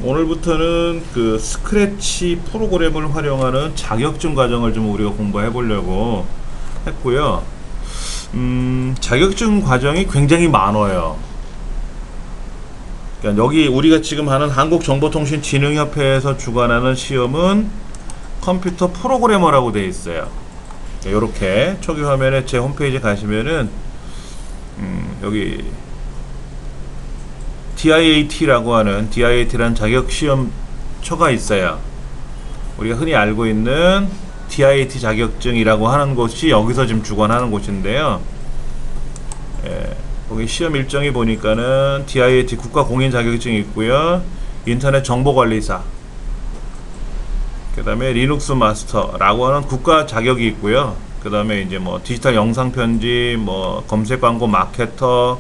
오늘부터는 그 스크래치 프로그램을 활용하는 자격증 과정을 좀 우리가 공부해 보려고 했고요. 자격증 과정이 굉장히 많아요. 그러니까 여기 우리가 지금 하는 한국정보통신진흥협회에서 주관하는 시험은 컴퓨터 프로그래머라고 되어 있어요. 이렇게 초기 화면에 제 홈페이지 가시면은 여기 DIAT라고 하는 DIAT라는 자격시험처가 있어요. 우리가 흔히 알고 있는 DIAT 자격증이라고 하는 곳이 여기서 지금 주관하는 곳인데요. 거기 시험 일정이 보니까는 DIAT 국가공인 자격증이 있고요. 인터넷 정보관리사, 그 다음에 리눅스 마스터라고 하는 국가 자격이 있고요. 그 다음에 이제 뭐 디지털 영상 편집, 뭐 검색 광고 마케터,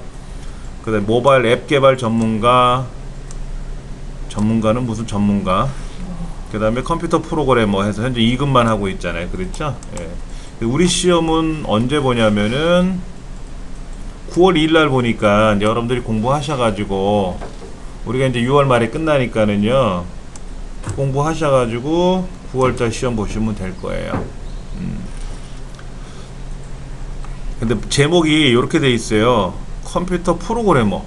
그 다음에 모바일 앱 개발 전문가는 무슨 전문가, 그 다음에 컴퓨터 프로그래머 해서 현재 2급만 하고 있잖아요. 그렇죠? 예. 우리 시험은 언제 보냐면은 9월 2일 날 보니까 여러분들이 공부하셔가지고 우리가 이제 6월 말에 끝나니까는요, 공부하셔가지고 9월달 시험 보시면 될 거예요. 근데 제목이 이렇게 돼 있어요. 컴퓨터 프로그래머.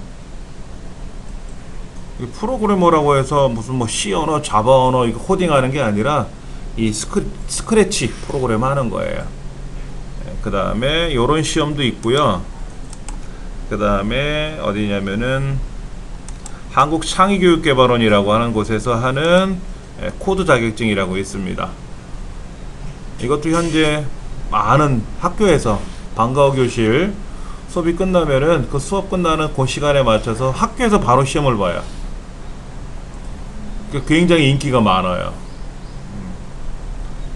프로그래머라고 해서 무슨 뭐 C 언어, 자바 언어 이거 코딩하는 게 아니라 이 스크래치 프로그램 하는 거예요. 그 다음에 요런 시험도 있고요. 그 다음에 어디냐면은 한국창의교육개발원이라고 하는 곳에서 하는 코드 자격증이라고 있습니다. 이것도 현재 많은 학교에서 방과후 교실 수업이 끝나면은 그 수업 끝나는 그 시간에 맞춰서 학교에서 바로 시험을 봐요. 굉장히 인기가 많아요.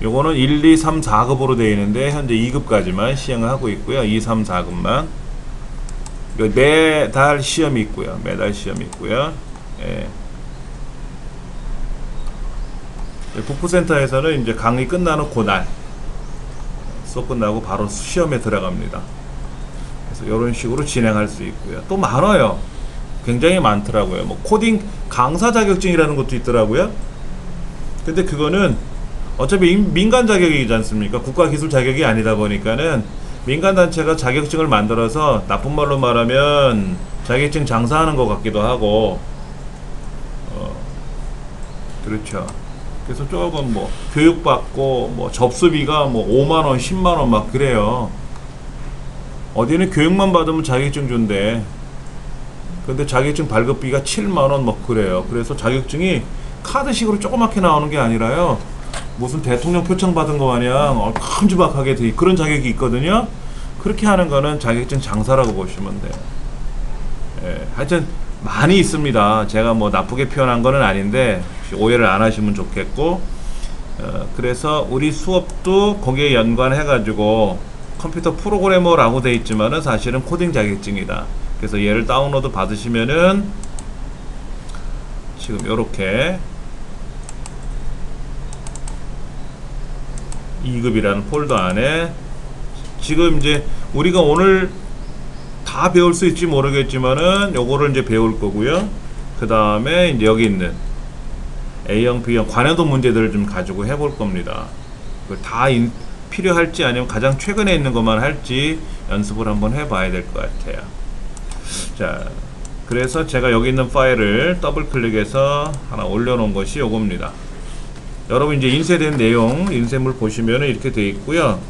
요거는 1, 2, 3, 4급으로 되어 있는데 현재 2급까지만 시행을 하고 있고요. 2, 3, 4급만. 매달 시험이 있고요. 매달 시험이 있고요. 예. 북부센터에서는 이제 강의 끝나는 그날 수업 끝나고 바로 시험에 들어갑니다. 그래서 이런 식으로 진행할 수 있고요. 또 많아요. 굉장히 많더라고요. 뭐 코딩 강사 자격증이라는 것도 있더라고요. 근데 그거는 어차피 민간 자격이지 않습니까? 국가기술 자격이 아니다 보니까는 민간단체가 자격증을 만들어서 나쁜 말로 말하면 자격증 장사하는 것 같기도 하고, 그렇죠. 그래서 조금 뭐 교육받고 뭐 접수비가 뭐 5만원 10만원 막 그래요. 어디는 교육만 받으면 자격증 준대. 근데 자격증 발급비가 7만원 뭐 그래요. 그래서 자격증이 카드식으로 조그맣게 나오는 게 아니라요, 무슨 대통령 표창 받은 거 마냥 큼지막하게 돼 그런 자격이 있거든요. 그렇게 하는 거는 자격증 장사라고 보시면 돼요. 예, 하여튼 많이 있습니다. 제가 뭐 나쁘게 표현한 거는 아닌데 오해를 안 하시면 좋겠고, 그래서 우리 수업도 거기에 연관해 가지고 컴퓨터 프로그래머라고 돼 있지만은 사실은 코딩 자격증이다. 그래서 얘를 다운로드 받으시면은 지금 요렇게 2급이라는 폴더 안에 지금 이제 우리가 오늘 다 배울 수 있지 모르겠지만은 요거를 이제 배울 거고요. 그 다음에 이제 여기 있는 A형, B형 관여도 문제들을 좀 가지고 해볼 겁니다. 그걸 다 필요할지 아니면 가장 최근에 있는 것만 할지 연습을 한번 해봐야 될 것 같아요. 자, 그래서 제가 여기 있는 파일을 더블 클릭해서 하나 올려놓은 것이 요겁니다. 여러분 이제 인쇄된 내용, 인쇄물 보시면은 이렇게 되어 있고요.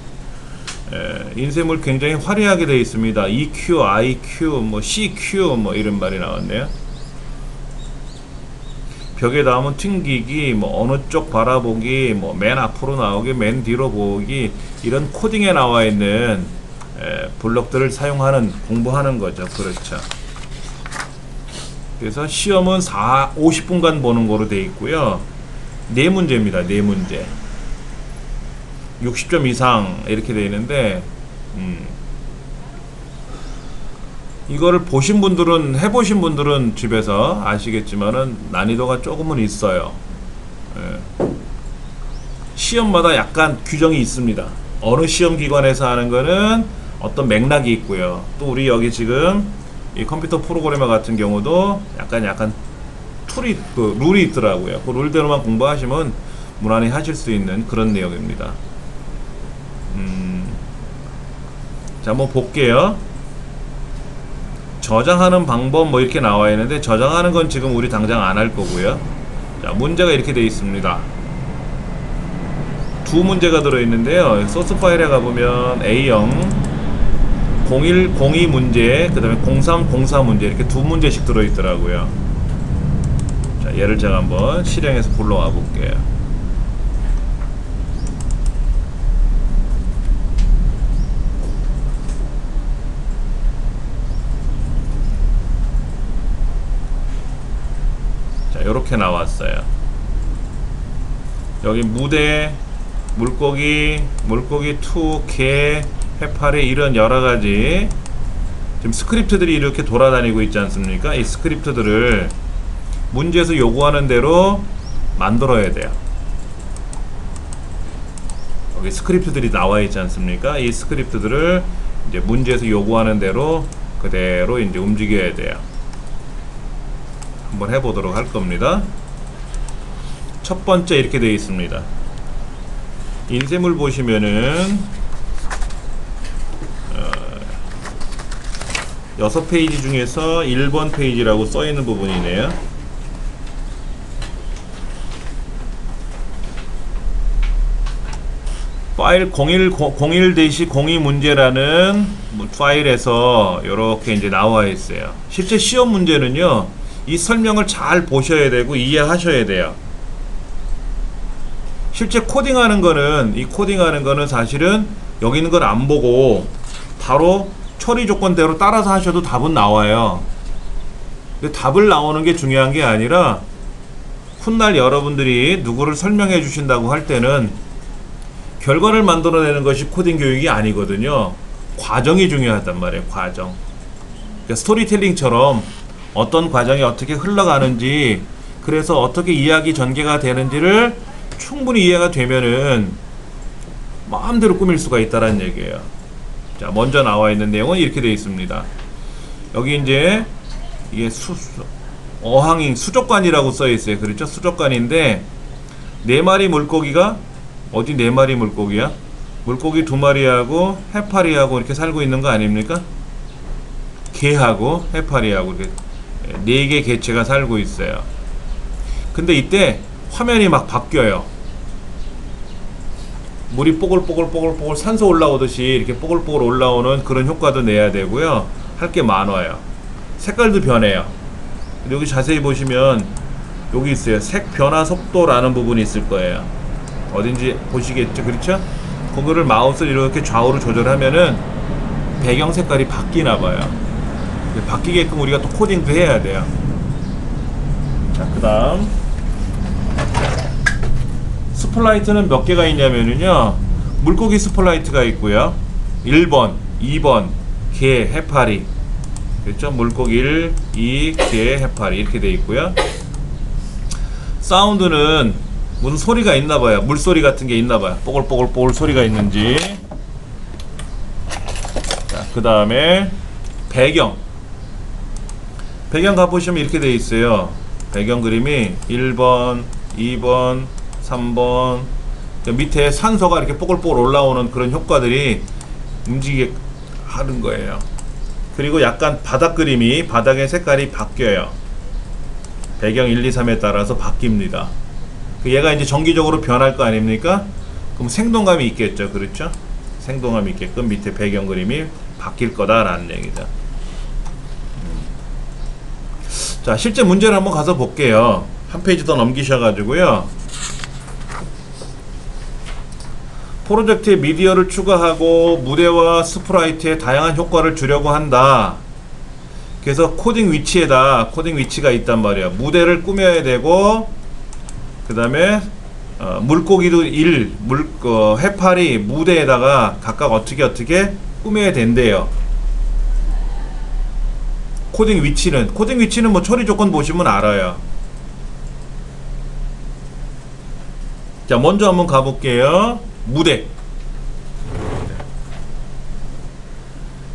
인쇄물 굉장히 화려하게 되어 있습니다. EQ, IQ, 뭐 CQ 뭐 이런 말이 나왔네요. 벽에 닿으면 튕기기, 뭐 어느 쪽 바라보기, 뭐 맨 앞으로 나오기, 맨 뒤로 보기, 이런 코딩에 나와 있는 블록들을 사용하는, 공부하는 거죠. 그렇죠. 그래서 시험은 50분간 보는 거로 되어 있고요. 4문제입니다. 4문제. 60점 이상 이렇게 되어 있는데, 이거를 보신 분들은, 해보신 분들은 집에서 아시겠지만은 난이도가 조금은 있어요. 시험마다 약간 규정이 있습니다. 어느 시험 기관에서 하는 거는 어떤 맥락이 있고요. 또 우리 여기 지금 이 컴퓨터 프로그래머 같은 경우도 약간 룰이 있더라고요. 그 룰대로만 공부하시면 무난히 하실 수 있는 그런 내용입니다. 자, 한번 볼게요. 저장하는 방법 뭐 이렇게 나와 있는데, 저장하는 건 지금 우리 당장 안 할 거고요. 자, 문제가 이렇게 되어 있습니다. 두 문제가 들어있는데요. 소스 파일에 가보면 A형 0102 문제, 그 다음에 0304 문제, 이렇게 두 문제씩 들어있더라고요. 자, 얘를 제가 한번 실행해서 불러와 볼게요. 자, 요렇게 나왔어요. 여기 무대, 물고기, 투, 개, 해파리, 이런 여러가지 지금 스크립트들이 이렇게 돌아다니고 있지 않습니까? 이 스크립트들을 문제에서 요구하는 대로 만들어야 돼요. 여기 스크립트들이 나와 있지 않습니까? 이 스크립트들을 이제 문제에서 요구하는 대로 그대로 이제 움직여야 돼요. 한번 해보도록 할 겁니다. 첫 번째 이렇게 되어 있습니다. 인쇄물 보시면은 6페이지 중에서 1번 페이지라고 써있는 부분이네요. 파일 01-02 문제라는 파일에서 이렇게 이제 나와 있어요. 실제 시험 문제는요, 이 설명을 잘 보셔야 되고 이해하셔야 돼요. 실제 코딩하는 거는 사실은 여기 있는 걸 안 보고 바로 처리 조건대로 따라서 하셔도 답은 나와요. 근데 답을 나오는 게 중요한 게 아니라 훗날 여러분들이 누구를 설명해 주신다고 할 때는 결과를 만들어내는 것이 코딩 교육이 아니거든요. 과정이 중요하단 말이에요. 과정. 그러니까 스토리텔링처럼 어떤 과정이 어떻게 흘러가는지, 그래서 어떻게 이야기 전개가 되는지를 충분히 이해가 되면은 마음대로 꾸밀 수가 있다는 얘기예요. 자, 먼저 나와 있는 내용은 이렇게 되어 있습니다. 여기 이제 이게 어항이 수족관이라고 써 있어요. 그렇죠? 수족관인데 4마리 물고기가, 어디 4마리 물고기야? 물고기 2마리하고 해파리하고 이렇게 살고 있는 거 아닙니까? 개하고 해파리하고 이렇게 4개 개체가 살고 있어요. 근데 이때 화면이 막 바뀌어요. 물이 뽀글뽀글 산소 올라오듯이 이렇게 뽀글뽀글 올라오는 그런 효과도 내야 되고요. 할 게 많아요. 색깔도 변해요. 여기 자세히 보시면 여기 있어요. 색 변화 속도라는 부분이 있을 거예요. 어딘지 보시겠죠? 그렇죠? 그거를 마우스를 이렇게 좌우로 조절하면은 배경 색깔이 바뀌나 봐요. 바뀌게끔 우리가 또 코딩도 해야 돼요. 자, 그 다음 스플라이트는 몇 개가 있냐면요, 물고기 스플라이트가 있고요. 1번, 2번, 개, 해파리. 그렇죠? 물고기 1, 2, 개, 해파리 이렇게 돼 있고요. 사운드는 무슨 소리가 있나봐요. 물소리 같은 게 있나봐요. 뽀글뽀글 소리가 있는지. 자, 그 다음에 배경 가보시면 이렇게 돼 있어요. 배경 그림이 1번, 2번, 3번, 밑에 산소가 이렇게 뽀글뽀글 올라오는 그런 효과들이 움직이게 하는 거예요. 그리고 약간 바닥 그림이, 바닥의 색깔이 바뀌어요. 배경 1, 2, 3에 따라서 바뀝니다. 얘가 이제 정기적으로 변할 거 아닙니까? 그럼 생동감이 있겠죠. 그렇죠? 생동감 있게끔 밑에 배경 그림이 바뀔 거다라는 얘기죠. 자, 실제 문제를 한번 가서 볼게요. 한 페이지 더 넘기셔가지고요. 프로젝트에 미디어를 추가하고 무대와 스프라이트에 다양한 효과를 주려고 한다. 그래서 코딩 위치가 있단 말이야. 무대를 꾸며야 되고, 그 다음에 물고기도 해파리 무대에다가 각각 어떻게 꾸며야 된대요. 코딩 위치는 뭐 처리 조건 보시면 알아요. 자, 먼저 한번 가볼게요. 무대.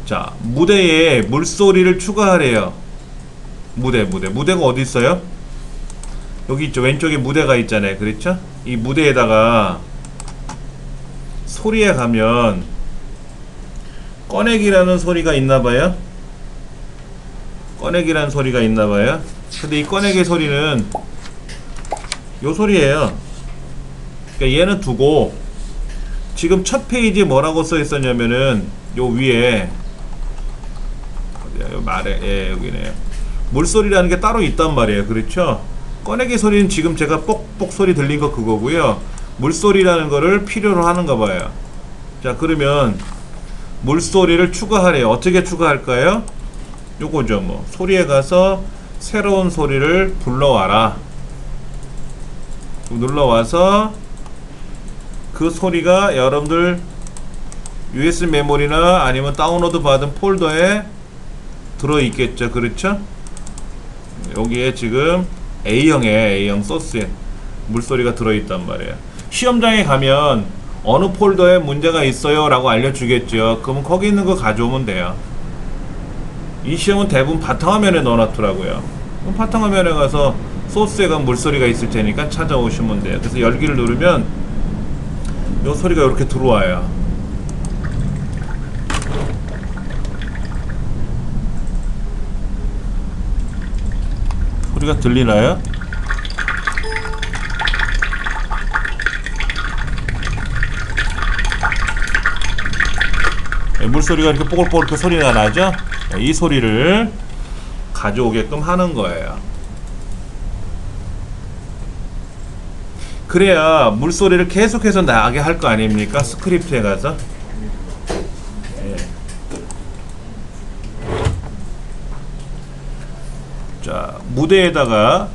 자, 무대에 물소리를 추가하래요. 무대가 어디 있어요? 여기 있죠. 왼쪽에 무대가 있잖아요. 그렇죠? 이 무대에다가 소리에 가면 꺼내기라는 소리가 있나봐요. 꺼내기라는 소리가 있나봐요. 근데 이 꺼내기 소리는 요 소리예요. 그러니까 얘는 두고 지금 첫 페이지에 뭐라고 써 있었냐면은 요 위에 어디야? 요 말에 예 여기네요. 물소리라는 게 따로 있단 말이에요. 그렇죠? 꺼내기 소리는 지금 제가 뽁뽁 소리 들린 거 그거고요. 물소리라는 거를 필요로 하는가 봐요. 자, 그러면 물소리를 추가하래요. 어떻게 추가할까요? 요거죠. 뭐 소리에 가서 새로운 소리를 불러와라. 눌러와서 그 소리가 여러분들 USB 메모리나 아니면 다운로드 받은 폴더에 들어있겠죠. 그렇죠? 여기에 지금 A형 소스에 물소리가 들어있단 말이에요. 시험장에 가면 어느 폴더에 문제가 있어요 라고 알려주겠죠. 그러면 거기 있는 거 가져오면 돼요. 이 시험은 대부분 바탕화면에 넣어놨더라고요. 그럼 바탕화면에 가서 소스에 가면 물소리가 있을 테니까 찾아오시면 돼요. 그래서 열기를 누르면 요 소리가 이렇게 들어와요. 소리가 들리나요? 물소리가 이렇게 뽀글뽀글 그 소리가 나죠? 이 소리를 가져오게끔 하는 거예요. 그래야 물소리를 계속해서 나게 할 거 아닙니까? 스크립트에 가서. 예. 자, 무대에다가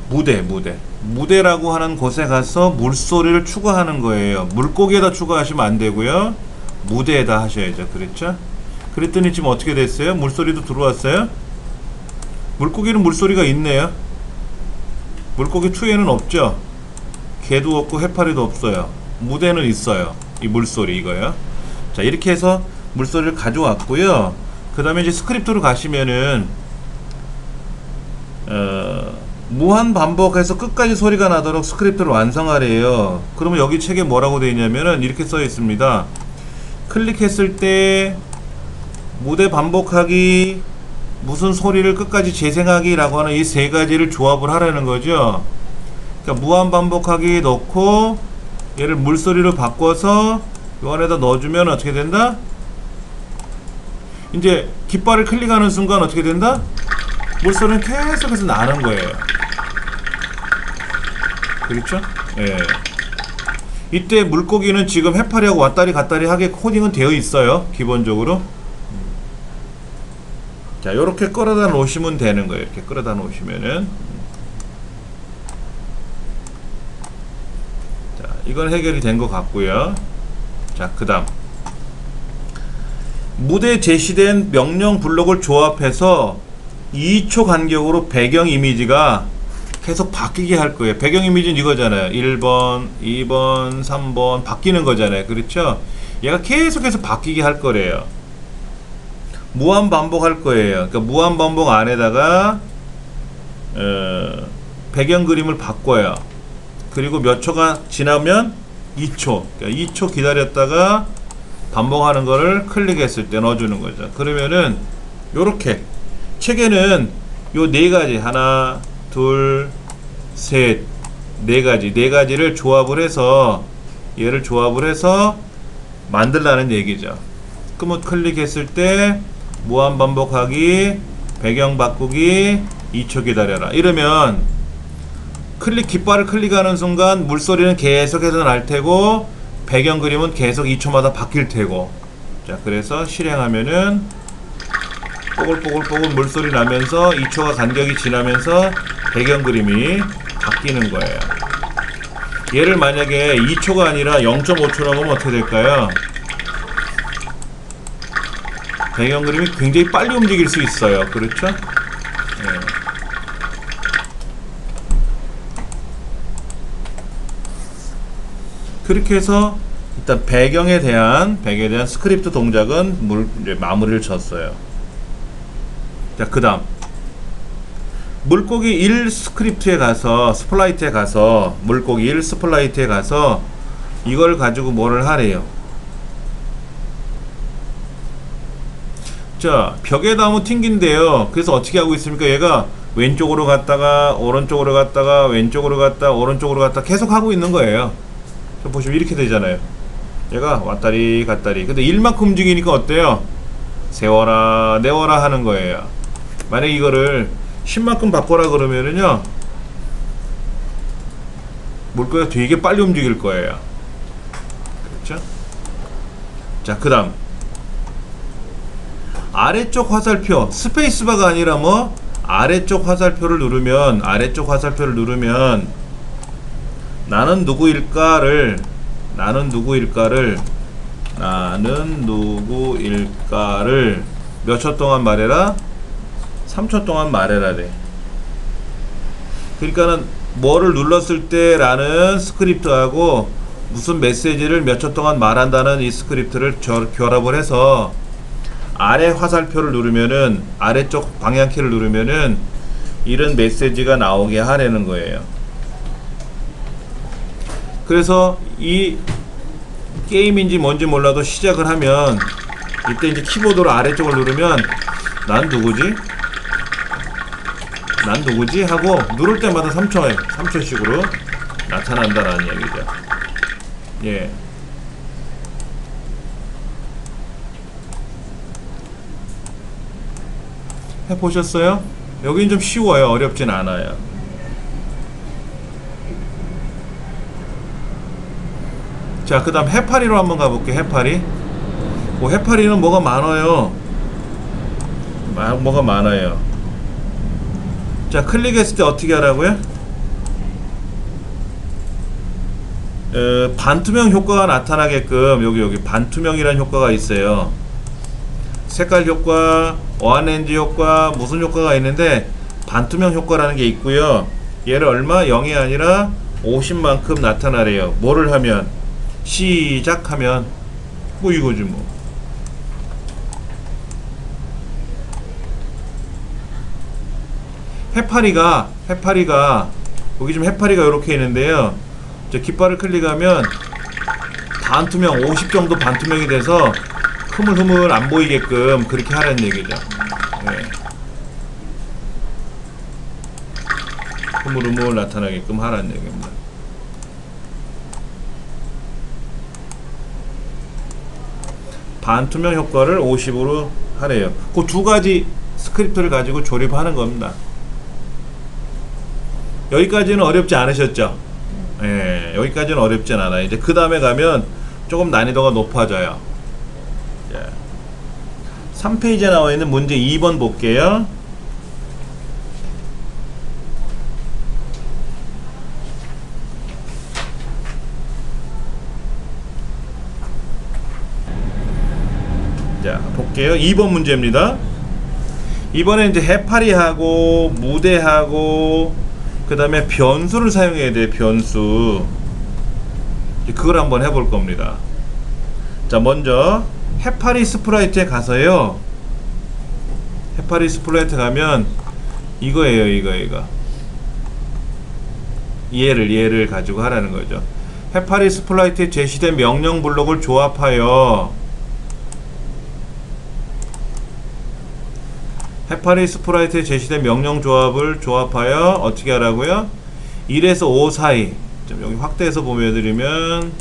무대라고 하는 곳에 가서 물소리를 추가하는 거예요. 물고기에다 추가하시면 안 되고요. 무대에다 하셔야죠. 그렇죠? 그랬더니 지금 어떻게 됐어요? 물소리도 들어왔어요? 물고기는 물소리가 있네요. 물고기 2에는 없죠? 개도 없고 해파리도 없어요. 무대는 있어요. 이 물소리 이거요. 자, 이렇게 해서 물소리를 가져왔고요. 그 다음에 이제 스크립트로 가시면은 무한 반복해서 끝까지 소리가 나도록 스크립트를 완성하래요. 그러면 여기 책에 뭐라고 되어 있냐면은 이렇게 써 있습니다. 클릭했을 때 무대 반복하기, 무슨 소리를 끝까지 재생하기 라고 하는 이 세 가지를 조합을 하라는 거죠. 그러니까 무한 반복하기 넣고 얘를 물소리로 바꿔서 요 안에다 넣어주면 어떻게 된다? 이제 깃발을 클릭하는 순간 어떻게 된다? 물소리는 계속해서 나는 거예요. 그렇죠? 예. 이때 물고기는 지금 해파리하고 왔다리 갔다리 하게 코딩은 되어 있어요. 기본적으로. 자, 요렇게 끌어다 놓으시면 되는 거예요. 이렇게 끌어다 놓으시면은. 자, 이건 해결이 된 것 같고요. 자, 그 다음. 무대에 제시된 명령 블록을 조합해서 2초 간격으로 배경 이미지가 계속 바뀌게 할 거예요. 배경 이미지는 이거잖아요. 1번, 2번, 3번 바뀌는 거잖아요. 그렇죠? 얘가 계속해서 바뀌게 할 거래요. 무한 반복할 거예요. 그러니까 무한 반복 안에다가 배경 그림을 바꿔요. 그리고 몇 초가 지나면 2초. 그러니까 2초 기다렸다가 반복하는 거를 클릭했을 때 넣어주는 거죠. 그러면은 요렇게 책에는 요 네 가지 하나, 둘, 셋, 네 가지를 조합을 해서 얘를 조합을 해서 만들라는 얘기죠. 그러면 클릭했을 때 무한 반복하기, 배경 바꾸기, 2초 기다려라. 이러면 깃발을 클릭하는 순간 물소리는 계속해서 날 테고 배경 그림은 계속 2초마다 바뀔 테고. 자, 그래서 실행하면은 뽀글뽀글뽀글 물소리 나면서 2초가 간격이 지나면서 배경 그림이 바뀌는 거예요. 얘를 만약에 2초가 아니라 0.5초라고 하면 어떻게 될까요? 배경 그림이 굉장히 빨리 움직일 수 있어요. 그렇죠? 네. 그렇게 해서 일단 배경에 대한 스크립트 동작은 이제 마무리를 쳤어요. 자, 그 다음 물고기 1 스크립트에 가서 스플라이트에 가서 물고기 1 스플라이트에 가서 이걸 가지고 뭐를 하래요. 자, 벽에다 한번 튕긴대요. 그래서 어떻게 하고 있습니까? 얘가 왼쪽으로 갔다가 오른쪽으로 갔다가 왼쪽으로 갔다가 오른쪽으로 갔다가 계속 하고 있는 거예요. 보시면 이렇게 되잖아요. 얘가 왔다리 갔다리. 근데 1만큼 움직이니까 어때요? 세워라 내워라 하는 거예요. 만약에 이거를 10만큼 바꿔라 그러면은요, 물고기가 되게 빨리 움직일 거예요. 그렇죠? 자, 그 다음 아래쪽 화살표, 스페이스바가 아니라 뭐 아래쪽 화살표를 누르면 나는 누구일까를 몇 초 동안 말해라? 3초 동안 말해라래. 그러니까는 뭐를 눌렀을 때 라는 스크립트하고 무슨 메시지를 몇 초 동안 말한다는 이 스크립트를 결합을 해서 아래 화살표를 누르면은, 아래쪽 방향키를 누르면은 이런 메시지가 나오게 하려는 거예요. 그래서 이 게임인지 뭔지 몰라도 시작을 하면 이때 이제 키보드로 아래쪽을 누르면 난 누구지 하고 누를 때마다 3초씩으로 나타난다라는 얘기죠. 예. 해보셨어요? 여긴 좀 쉬워요. 어렵진 않아요. 자, 그 다음 해파리로 한번 가볼게요. 해파리. 해파리는 뭐가 많아요. 뭐가 많아요. 자, 클릭했을 때 어떻게 하라고요? 반투명 효과가 나타나게끔 여기 반투명이라는 효과가 있어요. 색깔 효과, 어안렌지 효과, 무슨 효과가 있는데 반투명 효과라는 게 있고요. 얘를 얼마? 0이 아니라 50만큼 나타나래요. 뭐를 하면? 시작하면 뭐 이거지 뭐. 해파리가 여기 지금 해파리가 이렇게 있는데요. 저 깃발을 클릭하면 반투명 50 정도 반투명이 돼서 흐물흐물 안 보이게끔 그렇게 하라는 얘기죠. 네. 흐물흐물 나타나게끔 하라는 얘기입니다. 반투명 효과를 50으로 하래요. 그 두 가지 스크립트를 가지고 조립하는 겁니다. 여기까지는 어렵지 않으셨죠? 예, 여기까지는 어렵진 않아요. 이제 그 다음에 가면 조금 난이도가 높아져요. 3페이지에 나와 있는 문제 2번 볼게요. 자, 볼게요. 2번 문제입니다. 이번에 이제 해파리하고 무대하고 그 다음에 변수를 사용해야 돼요. 변수. 그걸 한번 해볼 겁니다. 자, 먼저 해파리 스프라이트에 가서요. 해파리 스프라이트 가면 이거예요. 이거. 얘를 가지고 하라는 거죠. 해파리 스프라이트에 제시된 명령 블록을 조합하여 해파리 스프라이트에 제시된 명령 조합을 조합하여 어떻게 하라고요? 1에서 5 사이. 좀 여기 확대해서 보여드리면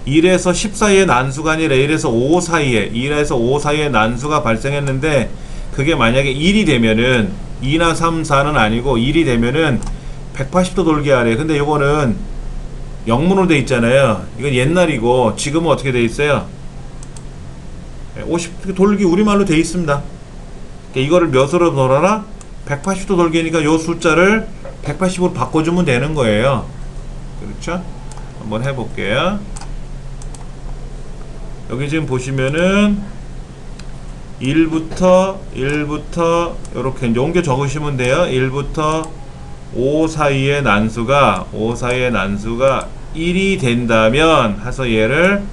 1에서 10 사이의 난수가 아니라 1에서 5 사이의 난수가 발생했는데 그게 만약에 1이 되면은 2나 3, 4는 아니고 1이 되면은 180도 돌게 하래. 근데 이거는 영문으로 돼 있잖아요. 이건 옛날이고 지금은 어떻게 돼 있어요? 50 돌기 우리말로 돼 있습니다. 그러니까 이거를 몇으로 돌아라? 180도 돌기니까 요 숫자를 180으로 바꿔주면 되는 거예요. 그렇죠? 한번 해볼게요. 여기 지금 보시면은 1부터 이렇게 이제 옮겨 적으시면 돼요. 1부터 5 사이의 난수가 1이 된다면 해서 얘를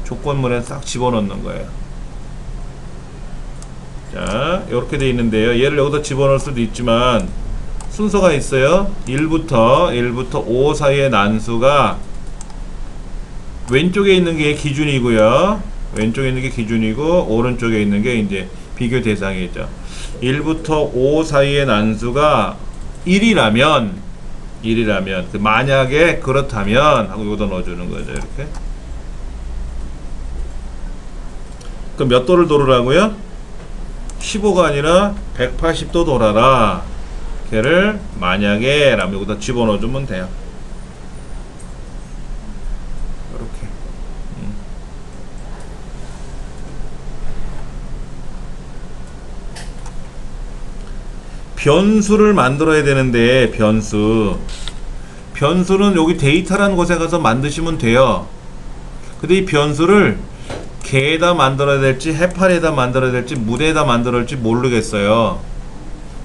조건문에 싹 집어넣는 거예요. 자, 이렇게 돼 있는데요. 얘를 여기다 집어넣을 수도 있지만 순서가 있어요. 1부터 5 사이의 난수가 왼쪽에 있는 게 기준이고요. 왼쪽에 있는 게 기준이고 오른쪽에 있는 게 이제 비교 대상이죠. 1부터 5 사이의 난수가 1이라면 그 만약에 그렇다면 하고 여기다 넣어주는 거죠. 이렇게. 그럼 몇 도를 돌으라고요? 15가 아니라 180도 돌아라. 걔를 만약에 라면 여기다 집어넣어주면 돼요. 이렇게. 변수를 만들어야 되는데 변수는 여기 데이터라는 곳에 가서 만드시면 돼요. 근데 이 변수를 개에다 만들어야 될지 해파리에다 만들어야 될지 무대에다 만들어야 될지 모르겠어요.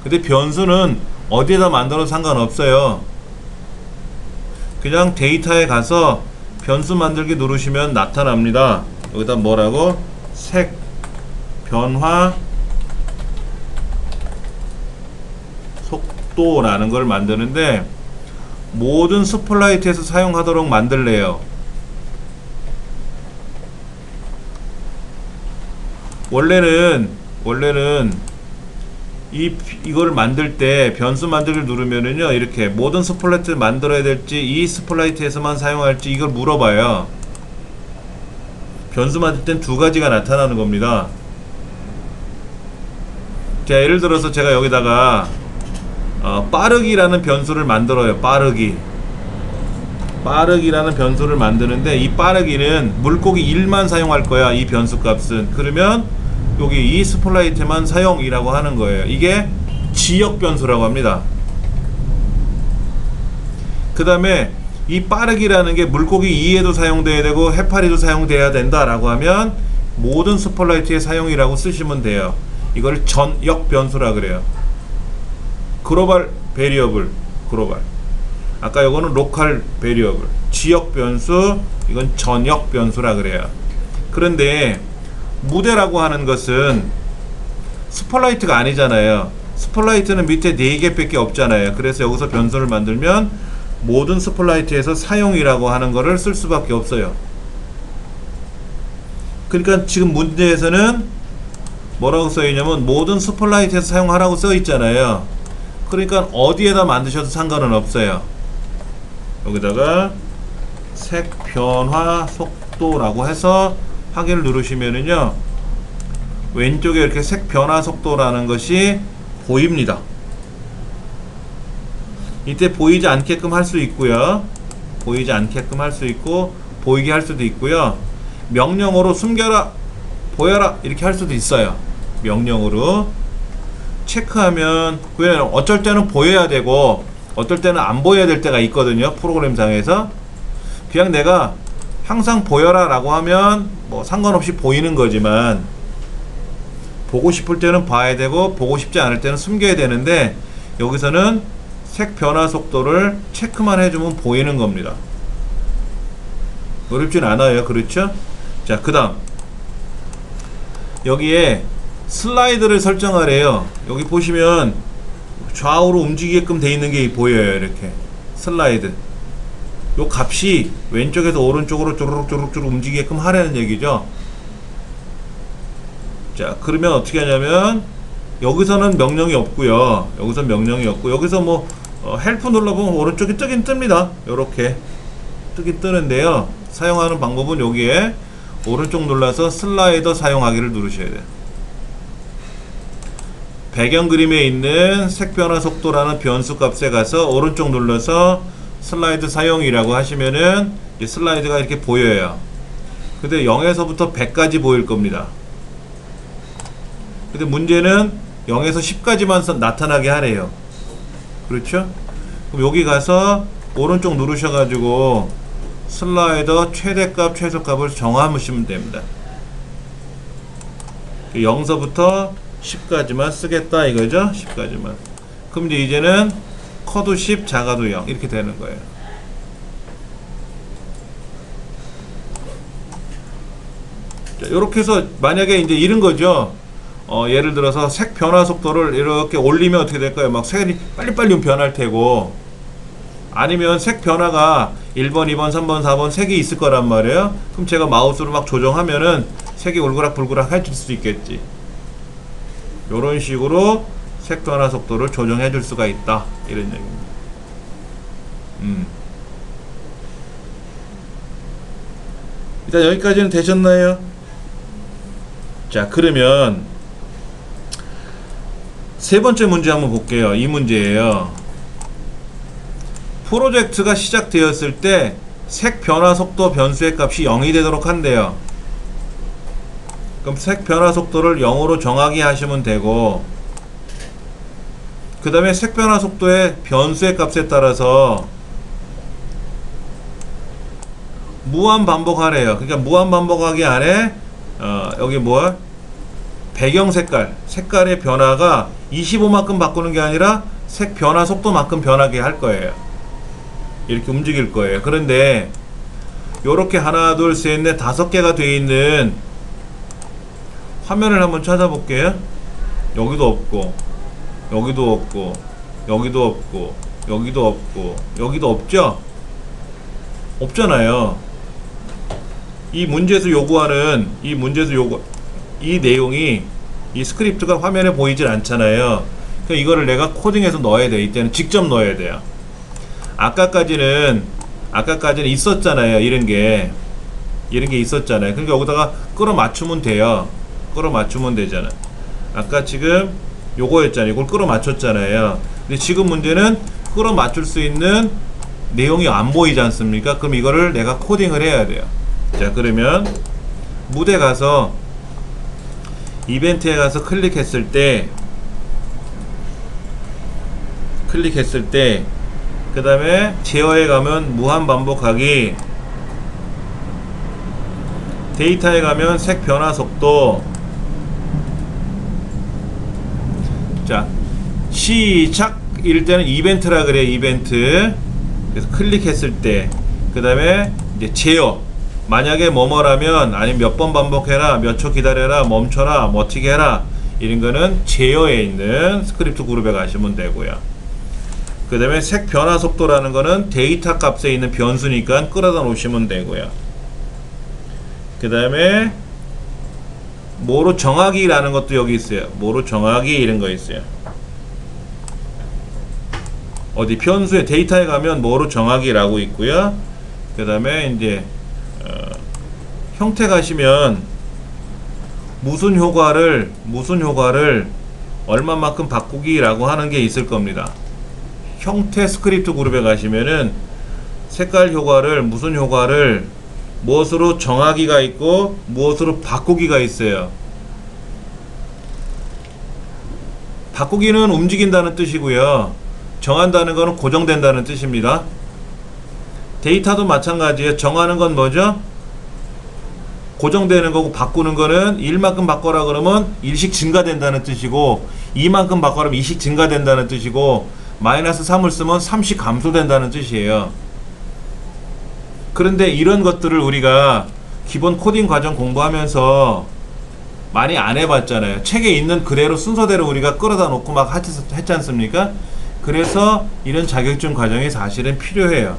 근데 변수는 어디에다 만들어도 상관없어요. 그냥 데이터에 가서 변수 만들기 누르시면 나타납니다. 여기다 뭐라고? 색 변화 속도라는 걸 만드는데 모든 스플라이트에서 사용하도록 만들래요. 원래는 이거를 만들 때 변수 만들기를 누르면은요, 이렇게 모든 스플라이트 만들어야 될지 이 스플라이트에서만 사용할지 이걸 물어봐요. 변수 만들 땐 두 가지가 나타나는 겁니다. 자, 예를 들어서 제가 여기다가 빠르기라는 변수를 만들어요. 빠르기라는 변수를 만드는데 이 빠르기는 물고기 1만 사용할 거야. 이 변수 값은. 그러면 여기 이 스플라이트만 사용이라고 하는 거예요. 이게 지역 변수라고 합니다. 그 다음에 이 빠르기라는 게 물고기 2에도 사용돼야 되고 해파리도 사용돼야 된다라고 하면 모든 스플라이트의 사용이라고 쓰시면 돼요. 이걸 전역 변수라 그래요. 글로벌 베리어블, 글로벌. 아까 요거는 로컬 베리어블, 지역 변수, 이건 전역 변수라 그래요. 그런데 무대라고 하는 것은 스플라이트가 아니잖아요. 스플라이트는 밑에 4개 밖에 없잖아요. 그래서 여기서 변수를 만들면 모든 스플라이트에서 사용이라고 하는 거를 쓸 수밖에 없어요. 그러니까 지금 문제에서는 뭐라고 써있냐면 모든 스플라이트에서 사용하라고 써있잖아요. 그러니까 어디에다 만드셔도 상관은 없어요. 여기다가 색 변화 속도라고 해서 확인을 누르시면은요, 왼쪽에 이렇게 색 변화 속도라는 것이 보입니다. 이때 보이지 않게끔 할 수 있고요. 보이지 않게끔 할 수 있고 보이게 할 수도 있고요. 명령어로 숨겨라, 보여라 이렇게 할 수도 있어요. 명령으로 체크하면, 왜냐면 어쩔 때는 보여야 되고 어떨 때는 안 보여야 될 때가 있거든요. 프로그램상에서 그냥 내가 항상 보여라 라고 하면 뭐 상관없이 보이는 거지만 보고 싶을 때는 봐야 되고 보고 싶지 않을 때는 숨겨야 되는데 여기서는 색 변화 속도를 체크만 해주면 보이는 겁니다. 어렵진 않아요. 그렇죠? 자, 그 다음 여기에 슬라이드를 설정하래요. 여기 보시면 좌우로 움직이게끔 돼 있는 게 보여요. 이렇게 슬라이드, 요 값이 왼쪽에서 오른쪽으로 쪼르륵 움직이게끔 하라는 얘기죠. 자, 그러면 어떻게 하냐면 여기서는 명령이 없고요. 여기서 명령이 없고 여기서 뭐 헬프 눌러보면 오른쪽이 뜨긴 뜹니다. 요렇게 뜨긴 뜨는데요. 사용하는 방법은 여기에 오른쪽 눌러서 슬라이더 사용하기를 누르셔야 돼요. 배경 그림에 있는 색 변화 속도라는 변수 값에 가서 오른쪽 눌러서 슬라이드 사용이라고 하시면은 이 슬라이드가 이렇게 보여요. 근데 0에서부터 100까지 보일 겁니다. 근데 문제는 0에서 10까지만 나타나게 하래요. 그렇죠? 그럼 여기 가서 오른쪽 누르셔가지고 슬라이더 최대값 최소값을 정하시면 됩니다. 0서부터 10까지만 쓰겠다 이거죠. 10까지만. 그럼 이제는 커도 10, 작아도 0 이렇게 되는 거예요. 자, 이렇게 해서 만약에 이제 이런 거죠. 예를 들어서 색 변화 속도를 이렇게 올리면 어떻게 될까요? 막 색이 빨리빨리 변할 테고, 아니면 색 변화가 1번, 2번, 3번, 4번 색이 있을 거란 말이에요. 그럼 제가 마우스로 막 조정하면은 색이 울그락불그락 해질 수 있겠지. 요런 식으로 색 변화 속도를 조정해 줄 수가 있다, 이런 얘기입니다. 일단 여기까지는 되셨나요? 자, 그러면 세 번째 문제 한번 볼게요. 이 문제예요. 프로젝트가 시작되었을 때 색 변화 속도 변수의 값이 0이 되도록 한대요. 그럼 색 변화 속도를 0으로 정하게 하시면 되고, 그 다음에 색 변화 속도의 변수의 값에 따라서 무한 반복하래요. 그러니까 무한 반복하기 안에 여기 뭐 배경 색깔의 변화가 25만큼 바꾸는 게 아니라 색 변화 속도만큼 변하게 할 거예요. 이렇게 움직일 거예요. 그런데 요렇게 하나, 둘, 셋, 넷, 5개가 되어 있는 화면을 한번 찾아볼게요. 여기도 없고, 여기도 없고, 여기도 없고, 여기도 없고, 여기도 없죠? 없잖아요. 이 문제에서 요구하는 이 내용이, 이 스크립트가 화면에 보이질 않잖아요. 그러니까 이거를 내가 코딩해서 넣어야 돼. 이때는 직접 넣어야 돼요. 아까까지는 있었잖아요. 이런 게 있었잖아요. 그러니까 여기다가 끌어 맞추면 돼요. 끌어 맞추면 되잖아. 아까 지금 요거였잖아요. 이걸 끌어 맞췄잖아요. 근데 지금 문제는 끌어 맞출 수 있는 내용이 안 보이지 않습니까? 그럼 이거를 내가 코딩을 해야 돼요. 자, 그러면 무대 가서 이벤트에 가서 클릭했을 때 그 다음에 제어에 가면 무한 반복하기, 데이터에 가면 색 변화 속도. 자, 시작 이럴 때는 이벤트라 그래. 이벤트. 그래서 클릭했을 때, 그 다음에 이제 제어, 만약에 뭐뭐라면, 아니면 몇 번 반복해라, 몇 초 기다려라, 멈춰라, 뭐 어떻게 해라, 이런 거는 제어에 있는 스크립트 그룹에 가시면 되고요. 그 다음에 색 변화 속도라는 거는 데이터 값에 있는 변수니까 끌어다 놓으시면 되고요. 그 다음에 뭐로 정하기라는 것도 여기 있어요. 뭐로 정하기 이런 거 있어요. 어디 변수의 데이터에 가면 뭐로 정하기라고 있고요. 그 다음에 이제 형태 가시면 무슨 효과를 얼마만큼 바꾸기라고 하는 게 있을 겁니다. 형태 스크립트 그룹에 가시면은 색깔 효과를, 무슨 효과를 무엇으로 정하기가 있고 무엇으로 바꾸기가 있어요. 바꾸기는 움직인다는 뜻이고요. 정한다는 것은 고정된다는 뜻입니다. 데이터도 마찬가지예요. 정하는 건 뭐죠? 고정되는 거고, 바꾸는 거는 1만큼 바꿔라 그러면 1씩 증가된다는 뜻이고, 2만큼 바꿔라 그러면 2씩 증가된다는 뜻이고, 마이너스 3을 쓰면 3씩 감소된다는 뜻이에요. 그런데 이런 것들을 우리가 기본 코딩 과정 공부하면서 많이 안 해봤잖아요. 책에 있는 그대로 순서대로 우리가 끌어다 놓고 막 했지 않습니까? 그래서 이런 자격증 과정이 사실은 필요해요.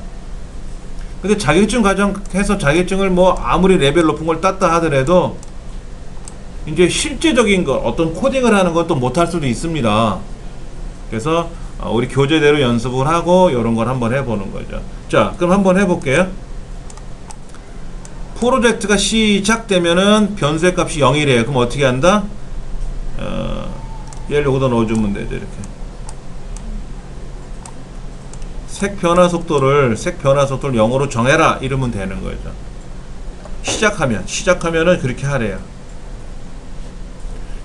근데 자격증 과정 해서 자격증을 뭐 아무리 레벨 높은 걸 땄다 하더라도 이제 실제적인 거, 어떤 코딩을 하는 것도 못할 수도 있습니다. 그래서 우리 교재대로 연습을 하고 이런 걸 한번 해보는 거죠. 자, 그럼 한번 해볼게요. 프로젝트가 시작되면은 변수의 값이 0이래요. 그럼 어떻게 한다? 얘를 여기다 넣어주면 되죠. 이렇게 색 변화 속도를 0으로 정해라 이러면 되는 거죠. 시작하면은 그렇게 하래요.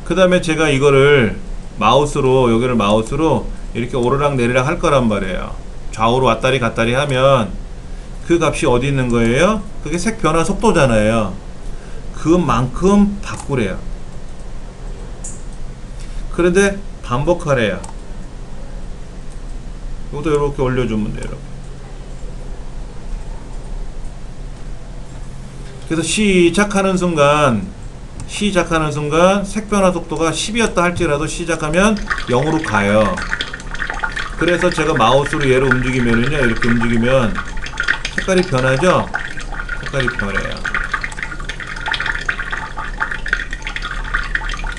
그 다음에 제가 이거를 여기를 마우스로 이렇게 오르락 내리락 할 거란 말이에요. 좌우로 왔다리 갔다리 하면 그 값이 어디 있는 거예요? 그게 색 변화 속도잖아요. 그만큼 바꾸래요. 그런데 반복하래요. 이것도 이렇게 올려주면 돼요. 이렇게. 그래서 시작하는 순간 시작하는 순간 색변화 속도가 10이었다 할지라도 시작하면 0으로 가요. 그래서 제가 마우스로 얘를 움직이면은요, 이렇게 움직이면 색깔이 변하죠? 색깔이 변해요.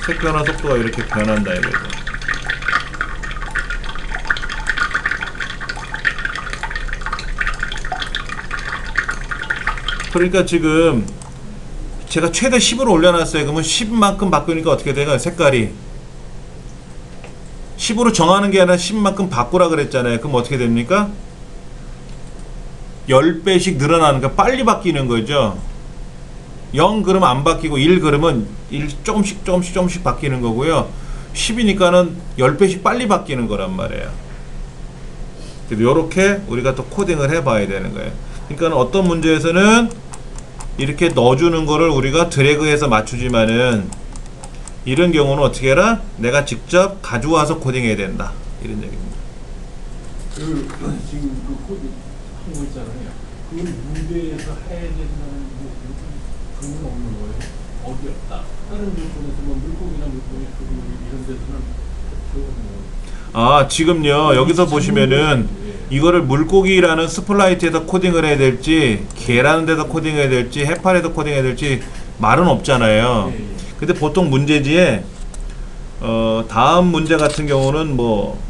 색변화 속도가 이렇게 변한다 이거죠. 그러니까 지금 제가 최대 10으로 올려놨어요. 그러면 10만큼 바꾸니까 어떻게 돼요? 색깔이 10으로 정하는 게 아니라 10만큼 바꾸라 그랬잖아요. 그럼 어떻게 됩니까? 10배씩 늘어나는 거 빨리 바뀌는 거죠. 0 그러면 안 바뀌고 1 그러면 1 조금씩 바뀌는 거고요. 10이니까는 10배씩 빨리 바뀌는 거란 말이에요. 이렇게 우리가 또 코딩을 해봐야 되는 거예요. 그러니까 어떤 문제에서는 이렇게 넣어주는 거를 우리가 드래그해서 맞추지만은 이런 경우는 어떻게 해라? 내가 직접 가져와서 코딩해야 된다. 이런 얘기입니다. 지금 그 코드 한 거 있잖아요. 그걸 무대에서 해야 된다는 그건 없는 거예요. 어디 없다. 다른 조건에서 뭐 물고기나 물고기 이런 데서는 아, 지금요 여기서 보시면은 이거를 물고기라는 스플라이트에다 코딩을 해야 될지 개라는 데다 코딩해야 될지 해파리에다 코딩해야 될지 말은 없잖아요. 근데 보통 문제지에 다음 문제 같은 경우는 뭐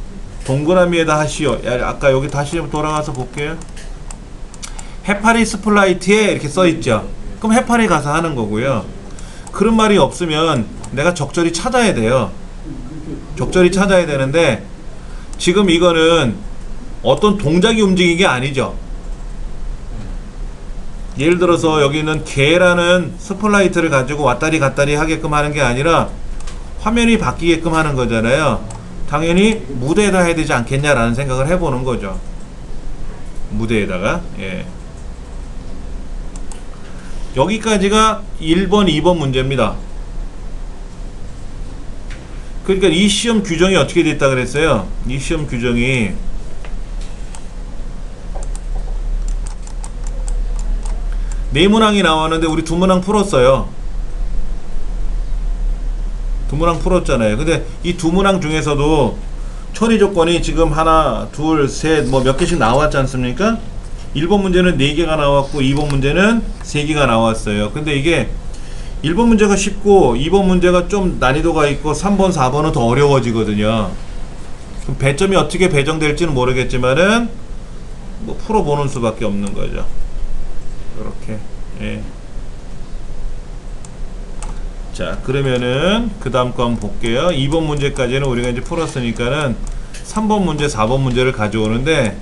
동그라미에다 하시오. 아까 여기 다시 돌아가서 볼게요. 해파리 스플라이트에 이렇게 써있죠. 그럼 해파리 가서 하는 거고요. 그런 말이 없으면 내가 적절히 찾아야 돼요. 적절히 찾아야 되는데 지금 이거는 어떤 동작이 움직이는 게 아니죠. 예를 들어서 여기는 개라는 스플라이트를 가지고 왔다리 갔다리 하게끔 하는 게 아니라 화면이 바뀌게끔 하는 거잖아요. 당연히 무대에다 해야 되지 않겠냐라는 생각을 해보는 거죠. 무대에다가. 예. 여기까지가 1번, 2번 문제입니다. 그러니까 이 시험 규정이 어떻게 됐다 그랬어요? 이 시험 규정이 네 문항이 나왔는데 우리 두 문항 풀었어요. 두 문항 풀었잖아요. 근데 이 두 문항 중에서도 처리 조건이 지금 하나, 둘, 셋, 뭐 몇 개씩 나왔지 않습니까? 1번 문제는 4개가 나왔고 2번 문제는 3개가 나왔어요. 근데 이게 1번 문제가 쉽고 2번 문제가 좀 난이도가 있고 3번, 4번은 더 어려워지거든요. 그럼 배점이 어떻게 배정될지는 모르겠지만은 뭐 풀어보는 수밖에 없는 거죠. 이렇게. 예. 자, 그러면은 그 다음 거 한번 볼게요. 2번 문제까지는 우리가 이제 풀었으니까는 3번 문제, 4번 문제를 가져오는데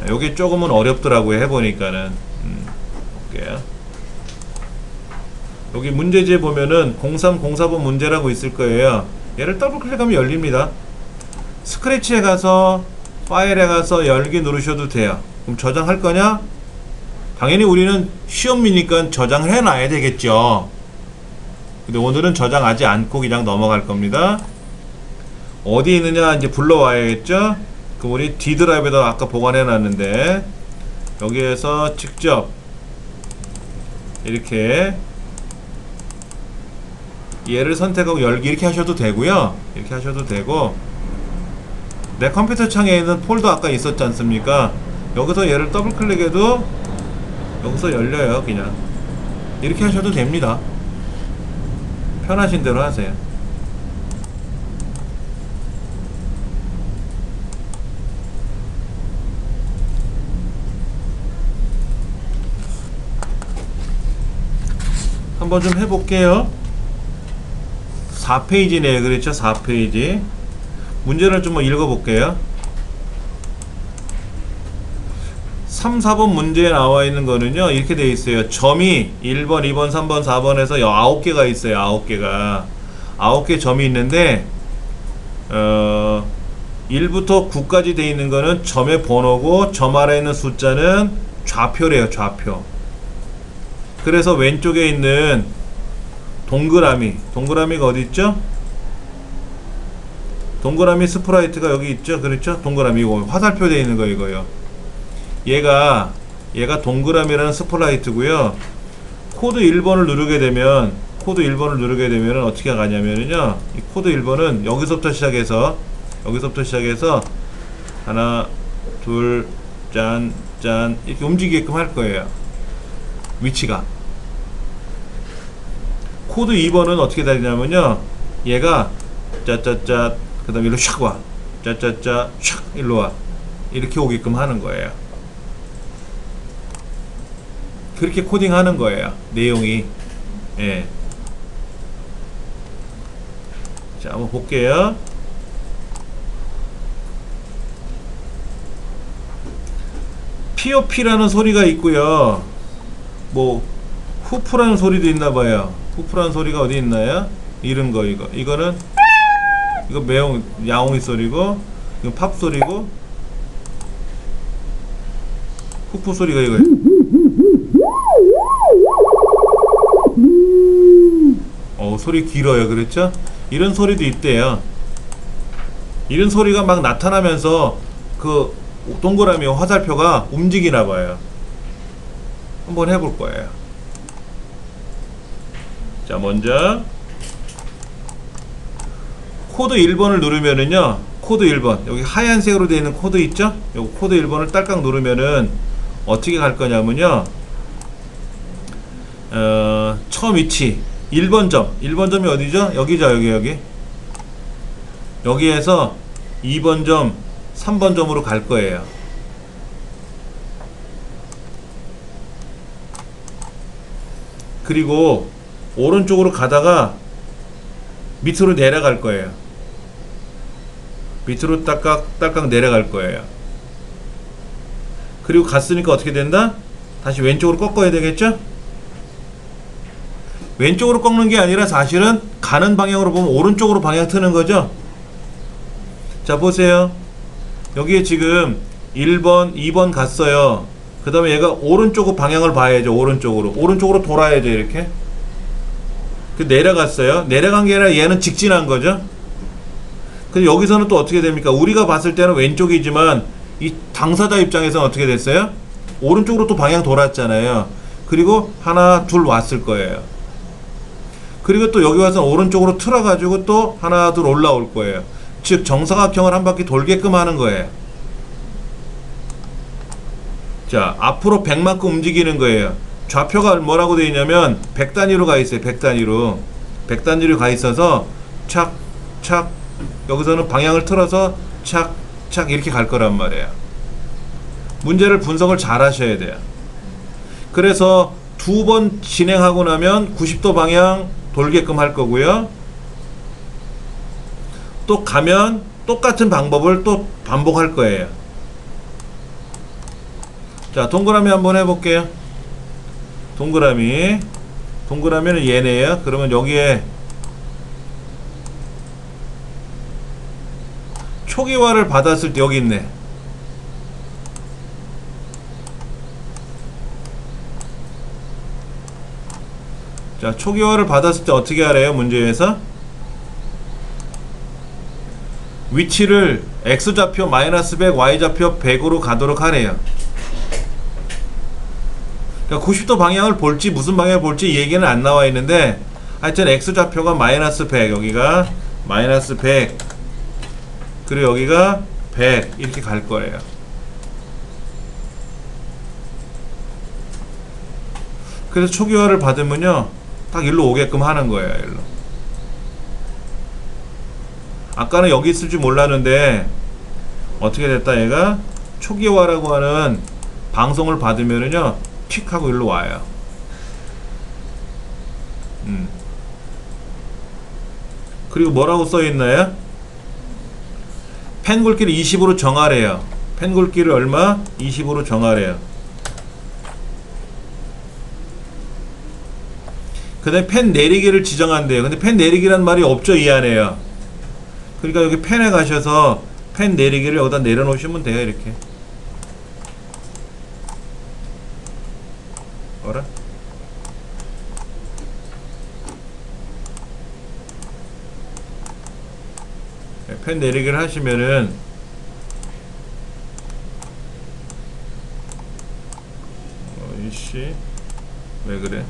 요게 조금은 어렵더라고요. 해보니까는. 볼게요. 여기 문제지에 보면은 03, 04번 문제라고 있을 거예요. 얘를 더블 클릭하면 열립니다. 스크래치에 가서 파일에 가서 열기 누르셔도 돼요. 그럼 저장할 거냐? 당연히 우리는 시험이니까 저장을 해놔야 되겠죠. 근데 오늘은 저장하지 않고 그냥 넘어갈 겁니다. 어디 있느냐 이제 불러와야겠죠. 그럼 우리 D 드라이브에다 아까 보관해 놨는데 여기에서 직접 이렇게 얘를 선택하고 열기 이렇게 하셔도 되고요. 이렇게 하셔도 되고 내 컴퓨터 창에 있는 폴더 아까 있었지 않습니까? 여기서 얘를 더블 클릭해도 여기서 열려요. 그냥 이렇게 하셔도 됩니다. 편하신 대로 하세요. 한번 좀 해볼게요. 4페이지네요. 그렇죠? 4페이지. 문제를 좀 읽어볼게요. 3, 4번 문제에 나와 있는 거는요, 이렇게 되어 있어요. 점이 1번, 2번, 3번, 4번에서 9개가 있어요. 9개가. 9개 점이 있는데, 1부터 9까지 되어 있는 거는 점의 번호고, 점 아래에 있는 숫자는 좌표래요. 좌표. 그래서 왼쪽에 있는 동그라미가 어디 있죠? 동그라미 스프라이트가 여기 있죠? 그렇죠? 동그라미 이거 화살표 되어 있는 거 이거요. 얘가 동그라미라는 스플라이트고요. 코드 1번을 누르게 되면 코드 1번을 누르게 되면 어떻게 가냐면요, 이 코드 1번은 여기서부터 시작해서 하나 둘 짠 짠 이렇게 움직이게끔 할 거예요. 위치가. 코드 2번은 어떻게 다니냐면요, 얘가 짜짜짜 그 다음에 일로 샥 와, 짜짜짜 샥 일로 와, 이렇게 오게끔 하는 거예요. 그렇게 코딩하는 거예요, 내용이. 예. 자, 한번 볼게요. POP라는 소리가 있고요. 뭐 후프라는 소리도 있나봐요. 후프라는 소리가 어디 있나요? 이런 거, 이거는 이거 매운 야옹이 소리고, 이건 팝 소리고, 후프 소리가 이거예요. 소리 길어요. 그랬죠? 이런 소리도 있대요. 이런 소리가 막 나타나면서 그 동그라미 화살표가 움직이나 봐요. 한번 해볼 거예요. 자, 먼저 코드 1번을 누르면은요, 코드 1번 여기 하얀색으로 되어 있는 코드 있죠? 요 코드 1번을 딸깍 누르면은 어떻게 갈 거냐면요, 처음 위치 1번 점이 어디죠? 여기죠. 여기 여기에서 2번 점 3번 점으로 갈 거예요. 그리고 오른쪽으로 가다가 밑으로 내려갈 거예요. 밑으로 딸깍 내려갈 거예요. 그리고 갔으니까 어떻게 된다? 다시 왼쪽으로 꺾어야 되겠죠? 왼쪽으로 꺾는 게 아니라 사실은 가는 방향으로 보면 오른쪽으로 방향 트는 거죠. 자, 보세요. 여기에 지금 1번, 2번 갔어요. 그 다음에 얘가 오른쪽으로 방향을 봐야죠. 오른쪽으로 돌아야죠. 이렇게. 그 내려갔어요. 내려간 게 아니라 얘는 직진한 거죠. 근데 여기서는 또 어떻게 됩니까? 우리가 봤을 때는 왼쪽이지만 이 당사자 입장에서는 어떻게 됐어요? 오른쪽으로 또 방향 돌았잖아요. 그리고 하나 둘 왔을 거예요. 그리고 또 여기 와서 오른쪽으로 틀어가지고 또 하나 둘 올라올 거예요. 즉 정사각형을 한 바퀴 돌게끔 하는 거예요. 자, 앞으로 100만큼 움직이는 거예요. 좌표가 뭐라고 되어 있냐면 100단위로 가 있어요. 100단위로 가 있어서 착착, 여기서는 방향을 틀어서 착착 이렇게 갈 거란 말이에요. 문제를 분석을 잘 하셔야 돼요. 그래서 2번 진행하고 나면 90도 방향 돌게끔 할 거고요. 또 가면 똑같은 방법을 또 반복할 거예요. 자, 동그라미 한번 해볼게요. 동그라미는 얘네요. 그러면 여기에 초기화를 받았을 때 여기 있네. 자, 초기화를 받았을 때 어떻게 하래요? 문제에서 위치를 X좌표 -100, Y좌표 100으로 가도록 하래요. 그러니까 90도 방향을 볼지 무슨 방향을 볼지 얘기는 안 나와 있는데, 하여튼 X좌표가 -100, 여기가 -100, 그리고 여기가 100 이렇게 갈 거예요. 그래서 초기화를 받으면요, 딱 일로 오게끔 하는 거예요. 일로. 아까는 여기 있을 줄 몰랐는데 어떻게 됐다, 얘가 초기화라고 하는 방송을 받으면은요 틱 하고 일로 와요. 그리고 뭐라고 써있나요? 펜 굵기를 20으로 정하래요. 펜 굵기를 얼마? 20으로 정하래요. 그 다음에 펜 내리기를 지정한대요. 근데 펜 내리기란 말이 없죠, 이 안에요. 그러니까 여기 펜에 가셔서 펜 내리기를 여기다 내려놓으시면 돼요. 이렇게. 어라? 펜 내리기를 하시면은 이씨 왜 그래?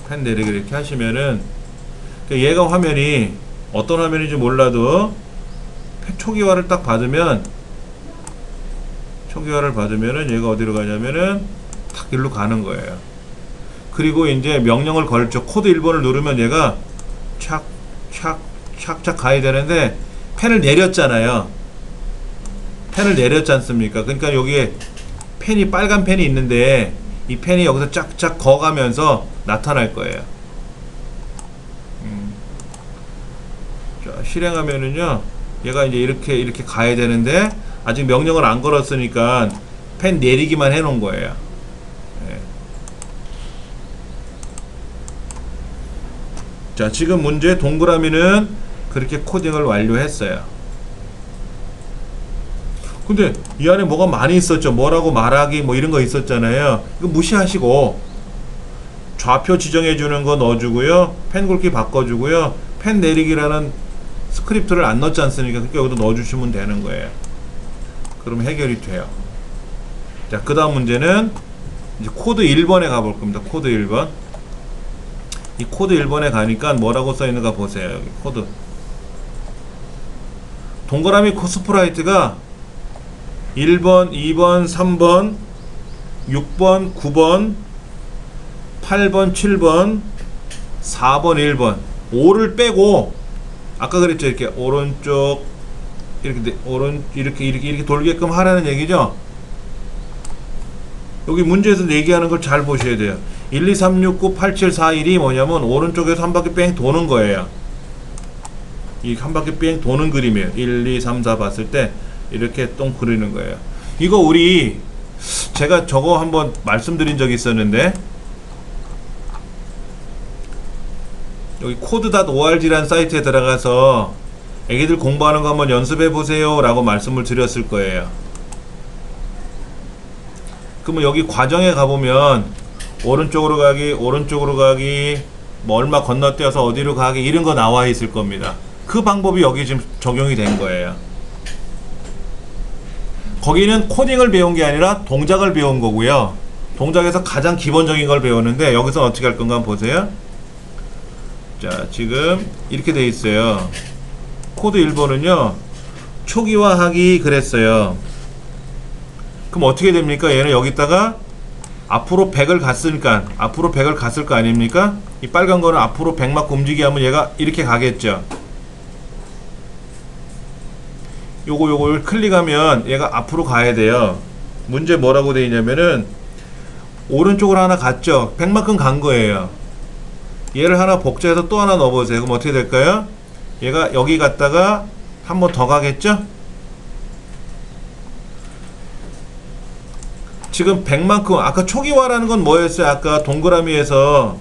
펜 내리기를 이렇게 하시면은 그러니까 얘가 화면이 어떤 화면인지 몰라도 초기화를 딱 받으면, 초기화를 받으면은 얘가 어디로 가냐면은 탁 일로 가는 거예요. 그리고 이제 명령을 걸죠. 코드 1번을 누르면 얘가 착착 가야 되는데 펜을 내렸잖아요. 펜을 내렸지 않습니까? 그러니까 여기에 펜이, 빨간 펜이 있는데 이 펜이 여기서 쫙쫙 거가면서 나타날 거예요. 자, 실행하면은요, 얘가 이제 이렇게 가야 되는데 아직 명령을 안 걸었으니까 펜 내리기만 해 놓은 거예요. 네. 자, 지금 문제 동그라미는 그렇게 코딩을 완료했어요. 근데 이 안에 뭐가 많이 있었죠. 뭐라고 말하기 뭐 이런 거 있었잖아요. 이거 무시하시고 좌표 지정해 주는 거 넣어주고요, 펜 굵기 바꿔주고요, 펜 내리기라는 스크립트를 안 넣지 않습니까? 그러니까 여기도 넣어주시면 되는 거예요. 그러면 해결이 돼요. 자, 그 다음 문제는 이제 코드 1번에 가볼 겁니다. 코드 1번. 이 코드 1번에 가니까 뭐라고 써 있는가 보세요. 여기 코드. 동그라미 스프라이트가 1번, 2번, 3번, 6번, 9번, 8번, 7번, 4번, 1번, 5를 빼고, 아까 그랬죠. 이렇게 오른쪽, 이렇게 돌게끔 하라는 얘기죠. 여기 문제에서 얘기하는 걸 잘 보셔야 돼요. 1, 2, 3, 6, 9, 8, 7, 4, 1이 뭐냐면 오른쪽에서 한 바퀴 뺑 도는 거예요. 이 한 바퀴 뺑 도는 그림이에요. 1, 2, 3, 4 봤을 때 이렇게 똥 그리는 거예요. 이거 제가 저거 한번 말씀드린 적이 있었는데, 여기 code.org라는 사이트에 들어가서 애기들 공부하는 거 한번 연습해 보세요 라고 말씀을 드렸을 거예요. 그러면 여기 과정에 가보면 오른쪽으로 가기, 뭐 얼마 건너뛰어서 어디로 가기, 이런 거 나와 있을 겁니다. 그 방법이 여기 지금 적용이 된 거예요. 거기는 코딩을 배운 게 아니라 동작을 배운 거고요. 동작에서 가장 기본적인 걸 배우는데 여기서 어떻게 할 건가 한번 보세요. 자, 지금 이렇게 돼 있어요. 코드 1번은요, 초기화하기 그랬어요. 그럼 어떻게 됩니까? 얘는 여기다가 앞으로 100을 갔으니까, 앞으로 100을 갔을 거 아닙니까? 이 빨간 거는 앞으로 100만큼 움직이게 하면 얘가 이렇게 가겠죠. 요걸 클릭하면 얘가 앞으로 가야 돼요. 문제 뭐라고 돼 있냐면은 오른쪽으로 하나 갔죠. 100만큼 간 거예요. 얘를 하나 복제해서 또 하나 넣어보세요. 그럼 어떻게 될까요? 얘가 여기 갔다가 한 번 더 가겠죠? 지금 100만큼, 아까 초기화라는 건 뭐였어요? 아까 동그라미에서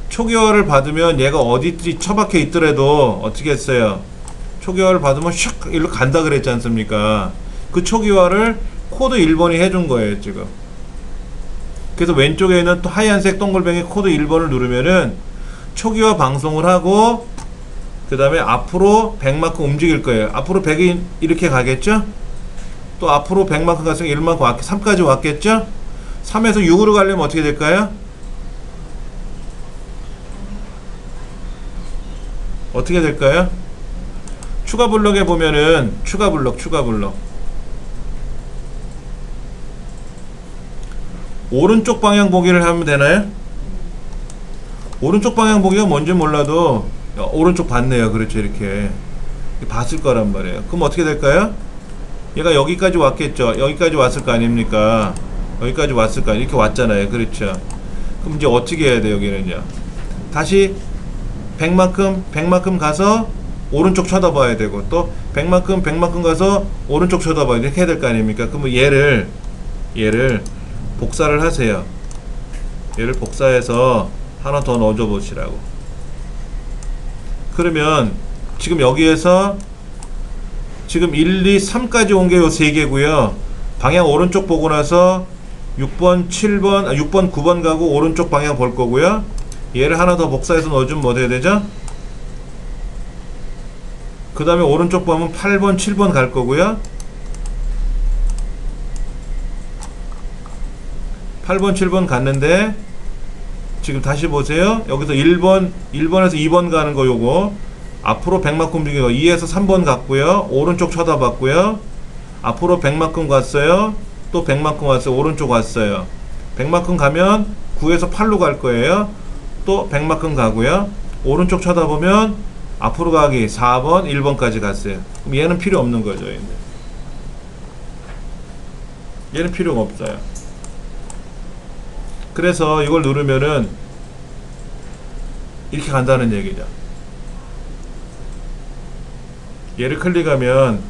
초기화를 받으면 얘가 어디 처박혀 있더라도 어떻게 했어요? 초기화를 받으면 슉 일로 간다 그랬지 않습니까? 그 초기화를 코드 1번이 해준 거예요, 지금. 그래서 왼쪽에 있는 또 하얀색 동글뱅이 코드 1번을 누르면은 초기화 방송을 하고, 그 다음에 앞으로 100만큼 움직일 거예요. 앞으로 100이 이렇게 가겠죠? 또 앞으로 100만큼 갔으면 1만큼 3까지 왔겠죠? 3에서 6으로 가려면 어떻게 될까요? 어떻게 될까요? 추가 블럭에 보면은 추가 블럭 오른쪽 방향 보기를 하면 되나요? 오른쪽 방향 보기가 뭔지 몰라도 오른쪽 봤네요. 그렇죠. 이렇게 봤을 거란 말이에요. 그럼 어떻게 될까요? 얘가 여기까지 왔겠죠. 여기까지 왔을 거 아닙니까? 여기까지 왔을 거 아니에요. 이렇게 왔잖아요. 그렇죠. 그럼 이제 어떻게 해야 돼요? 여기는요, 다시 100만큼 가서 오른쪽 쳐다봐야 되고, 또 100만큼 가서 오른쪽 쳐다봐야 돼. 이렇게 해야 될 거 아닙니까? 그러면 얘를 복사를 하세요. 얘를 복사해서 하나 더 넣어줘 보시라고. 그러면 지금 여기에서 지금 1, 2, 3까지 온 게 요 3개고요. 방향 오른쪽 보고 나서 6번, 6번, 9번 가고 오른쪽 방향 볼 거고요. 얘를 하나 더 복사해서 넣어주면 뭐 돼야 되죠? 그 다음에 오른쪽 보면 8번, 7번 갈 거고요. 8번, 7번 갔는데 지금 다시 보세요. 여기서 1번에서 2번 가는 거 요거 앞으로 100만큼 움직이는 거 2에서 3번 갔고요. 오른쪽 쳐다봤고요. 앞으로 100만큼 갔어요. 또 100만큼 왔어요. 오른쪽 왔어요. 100만큼 가면 9에서 8로 갈 거예요. 또 100만큼 가고요. 오른쪽 쳐다보면 앞으로 가기 4번, 1번까지 갔어요. 그럼 얘는 필요 없는 거죠. 얘는 필요가 없어요. 그래서 이걸 누르면은 이렇게 간다는 얘기죠. 얘를 클릭하면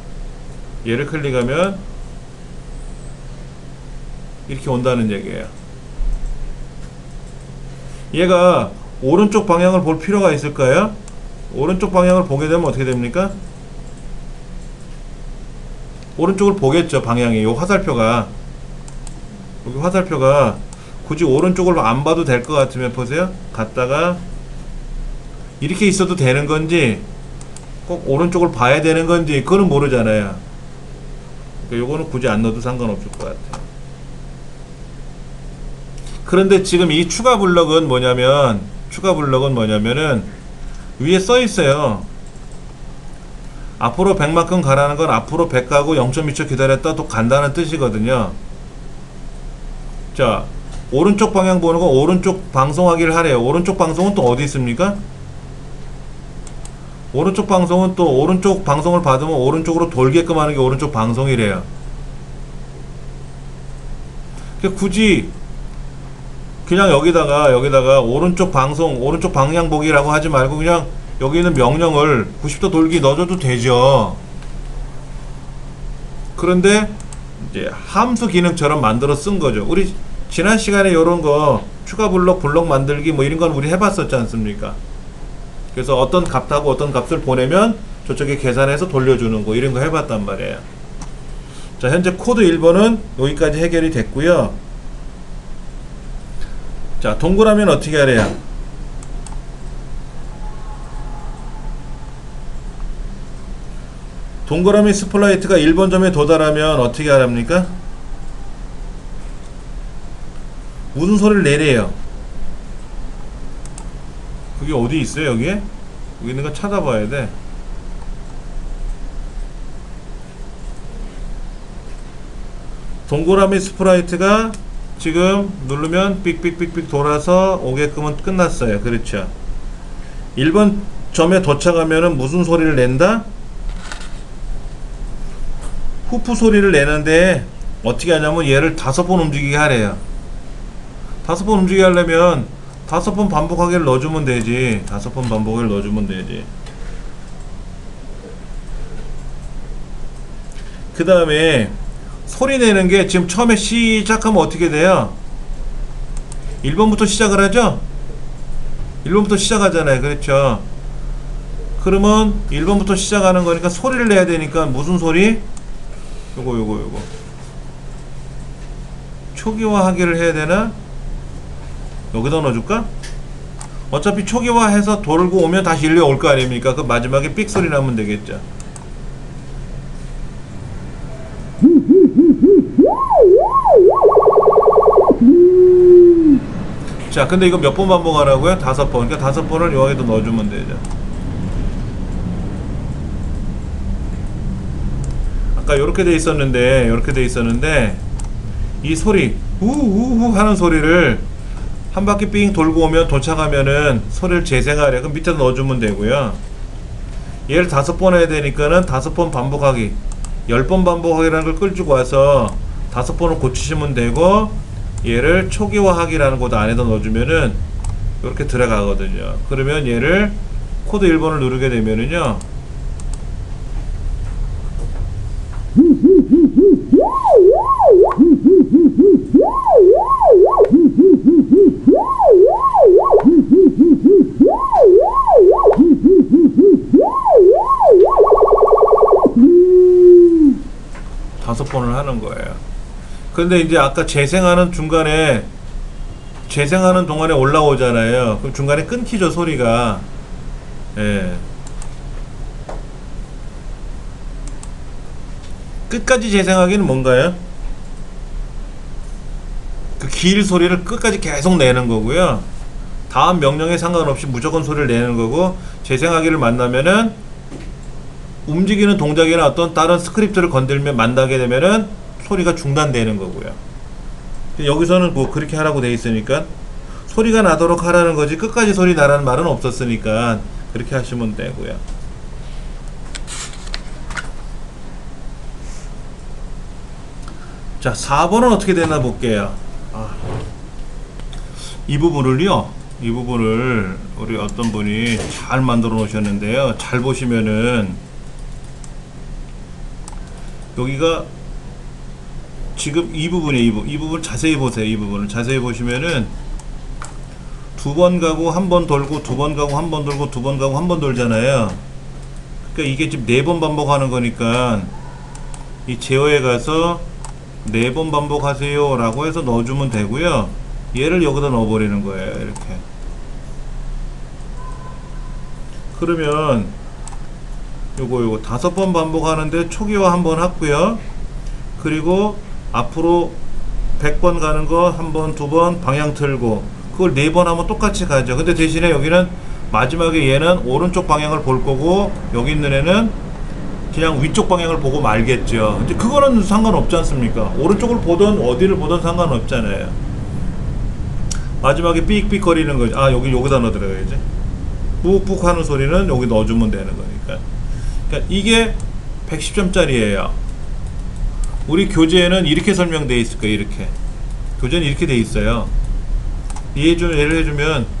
이렇게 온다는 얘기예요. 얘가 오른쪽 방향을 볼 필요가 있을까요? 오른쪽 방향을 보게 되면 어떻게 됩니까? 오른쪽을 보겠죠. 방향이 요 화살표가 여기 화살표가 굳이 오른쪽을 안 봐도 될 것 같으면 보세요. 갔다가 이렇게 있어도 되는 건지 꼭 오른쪽을 봐야 되는 건지 그거는 모르잖아요. 그러니까 요거는 굳이 안 넣어도 상관없을 것 같아요. 그런데 지금 이 추가 블럭은 뭐냐면은 위에 써 있어요. 앞으로 100만큼 가라는 건 앞으로 100 가고 0.2초 기다렸다 또 간다는 뜻이거든요. 자, 오른쪽 방향 보는 건 오른쪽 방송하기를 하래요. 오른쪽 방송은 또 어디 있습니까? 오른쪽 방송은 또 오른쪽 방송을 받으면 오른쪽으로 돌게끔 하는 게 오른쪽 방송이래요. 그러니까 굳이 그냥 여기다가 오른쪽 방송, 오른쪽 방향 보기라고 하지 말고 그냥 여기 있는 명령을 90도 돌기 넣어줘도 되죠. 그런데 이제 함수 기능처럼 만들어 쓴 거죠. 우리 지난 시간에 요런 거 추가 블록 만들기 뭐 이런 건 우리 해봤었지 않습니까? 그래서 어떤 값하고 어떤 값을 보내면 저쪽에 계산해서 돌려주는 거 이런 거 해봤단 말이에요. 자, 현재 코드 1번은 여기까지 해결이 됐고요. 자, 동그라미는 어떻게 하래요? 동그라미 스플라이트가 1번 점에 도달하면 어떻게 하랍니까? 무슨 소리를 내래요? 그게 어디 있어요? 여기에? 여기 있는 거 찾아봐야 돼. 동그라미 스프라이트가 지금 누르면 삑삑삑삑 돌아서 오게끔은 끝났어요. 그렇죠. 1번 점에 도착하면은 무슨 소리를 낸다? 후프 소리를 내는데 어떻게 하냐면 얘를 5번 움직이게 하래요. 5번 움직이게 하려면 5번 반복하기를 넣어주면 되지. 5번 반복을 넣어주면 되지. 그 다음에 소리 내는 게 지금 처음에 시작하면 어떻게 돼요? 1번부터 시작을 하죠? 1번부터 시작하잖아요. 그렇죠? 그러면 1번부터 시작하는 거니까 소리를 내야 되니까 무슨 소리? 요거 초기화하기를 해야 되나? 여기다 넣어줄까? 어차피 초기화해서 돌고 오면 다시 일로 올 거 아닙니까? 그 마지막에 삑 소리 나면 되겠죠. 자, 근데 이거 몇 번 반복하라고요? 5번. 그러니까 5번을 여기다 넣어주면 되죠. 아까 요렇게 돼 있었는데 이 소리 우우우 하는 소리를 한 바퀴 삥 돌고 오면 도착하면은 소리를 재생하래. 그럼 밑에 넣어주면 되고요. 얘를 5번 해야 되니까는 5번 반복하기 10번 반복하기라는 걸 끌주고 와서 5번을 고치시면 되고, 얘를 초기화하기라는 곳 안에다 넣어주면은 이렇게 들어가거든요. 그러면 얘를 코드 1번을 누르게 되면은요, 다섯 번을 하는 거예요. 근데 이제 아까 재생하는 동안에 올라오잖아요. 그럼 중간에 끊기죠, 소리가. 예. 끝까지 재생하기는 뭔가요? 그 길 소리를 끝까지 계속 내는 거고요. 다음 명령에 상관없이 무조건 소리를 내는 거고, 재생하기를 만나면은 움직이는 동작이나 어떤 다른 스크립트를 건들면 만나게 되면은 소리가 중단되는 거고요. 여기서는 뭐 그렇게 하라고 돼 있으니까 소리가 나도록 하라는 거지 끝까지 소리 나라는 말은 없었으니까 그렇게 하시면 되고요. 자, 4번은 어떻게 되나 볼게요. 이 부분을요, 이 부분을 우리 어떤 분이 잘 만들어 놓으셨는데요. 잘 보시면은 여기가 지금 이 부분에 이 부분 자세히 보세요. 이 부분을 자세히 보시면은 두 번 가고 한 번 돌고 두 번 가고 한 번 돌고 두 번 가고 한 번 돌잖아요. 그러니까 이게 지금 4번 반복하는 거니까 이 제어에 가서 4번 반복하세요 라고 해서 넣어주면 되고요. 얘를 여기다 넣어버리는 거예요. 이렇게. 그러면 요거 5번 반복하는데 초기화 한번 했고요. 그리고 앞으로 100번 가는 거 한 번, 두 번 방향 틀고 그걸 4번 하면 똑같이 가죠. 근데 대신에 여기는 마지막에 얘는 오른쪽 방향을 볼 거고 여기 있는 애는 그냥 위쪽 방향을 보고 말겠죠. 이제 그거는 상관없지 않습니까? 오른쪽을 보던 어디를 보던 상관없잖아요. 마지막에 삑삑 거리는 거죠. 여기다 넣어 들어가야지. 푹푹 하는 소리는 여기 넣어주면 되는 거니까. 그러니까 이게 110점짜리예요. 우리 교재에는 이렇게 설명되어 있을 거예요. 이렇게 교재는 이렇게 되어 있어요. 예를 해주면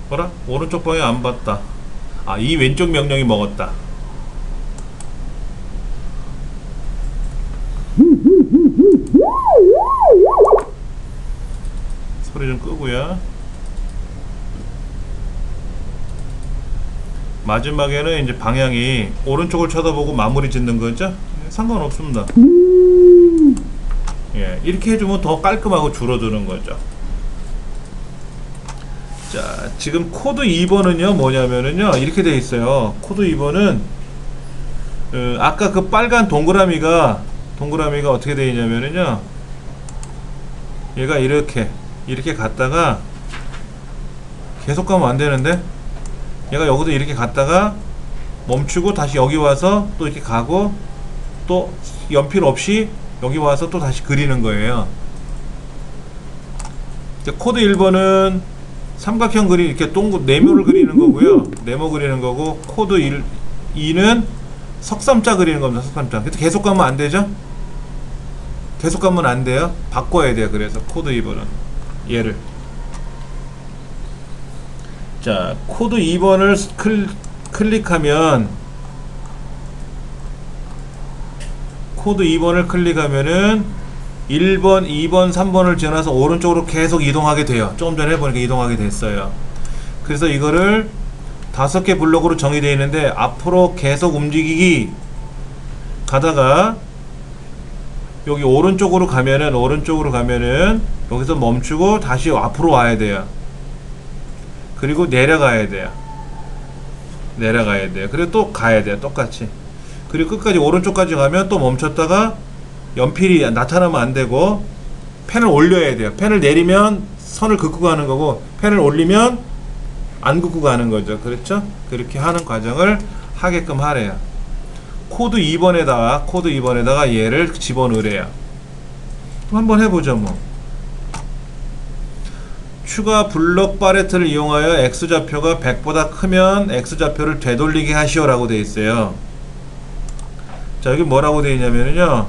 뭐라? 오른쪽 방향 안 봤다. 이 왼쪽 명령이 먹었다. 소리 좀 끄고요. 마지막에는 이제 방향이 오른쪽을 쳐다보고 마무리 짓는 거죠? 상관없습니다. 예, 이렇게 해주면 더 깔끔하고 줄어드는 거죠. 자, 지금 코드 2번은요, 뭐냐면은요, 이렇게 돼 있어요. 코드 2번은, 아까 그 빨간 동그라미가 어떻게 돼 있냐면은요, 얘가 이렇게 갔다가, 계속 가면 안 되는데, 얘가 여기도 이렇게 갔다가, 멈추고 다시 여기 와서 또 이렇게 가고, 또 연필 없이 여기 와서 또 다시 그리는 거예요. 코드 1번은 삼각형 이렇게 네모를 그리는 거고요. 네모 그리는 거고, 코드 2는 석삼자 그리는 겁니다. 석삼자. 계속 가면 안 되죠? 계속 가면 안 돼요. 바꿔야 돼요. 그래서 코드 2번은 얘를. 자, 코드 2번을 클릭하면 코드 2번을 클릭하면은 1번, 2번, 3번을 지나서 오른쪽으로 계속 이동하게 돼요. 조금 전에 해보니까 이동하게 됐어요. 그래서 이거를 5개 블록으로 정의되어 있는데 앞으로 계속 움직이기 가다가 여기 오른쪽으로 가면은 여기서 멈추고 다시 앞으로 와야 돼요. 그리고 내려가야 돼요. 그리고 또 가야 돼요. 똑같이. 그리고 끝까지 오른쪽까지 가면 또 멈췄다가 연필이 나타나면 안 되고 펜을 올려야 돼요. 펜을 내리면 선을 긋고 가는 거고 펜을 올리면 안 긋고 가는 거죠. 그렇죠? 그렇게 하는 과정을 하게끔 하래요. 코드 2번에다가 얘를 집어넣으래요. 한번 해보죠. 뭐 추가 블럭 파레트를 이용하여 X좌표가 100보다 크면 X좌표를 되돌리게 하시오 라고 되어 있어요. 자, 여기 뭐라고 되어 있냐면요,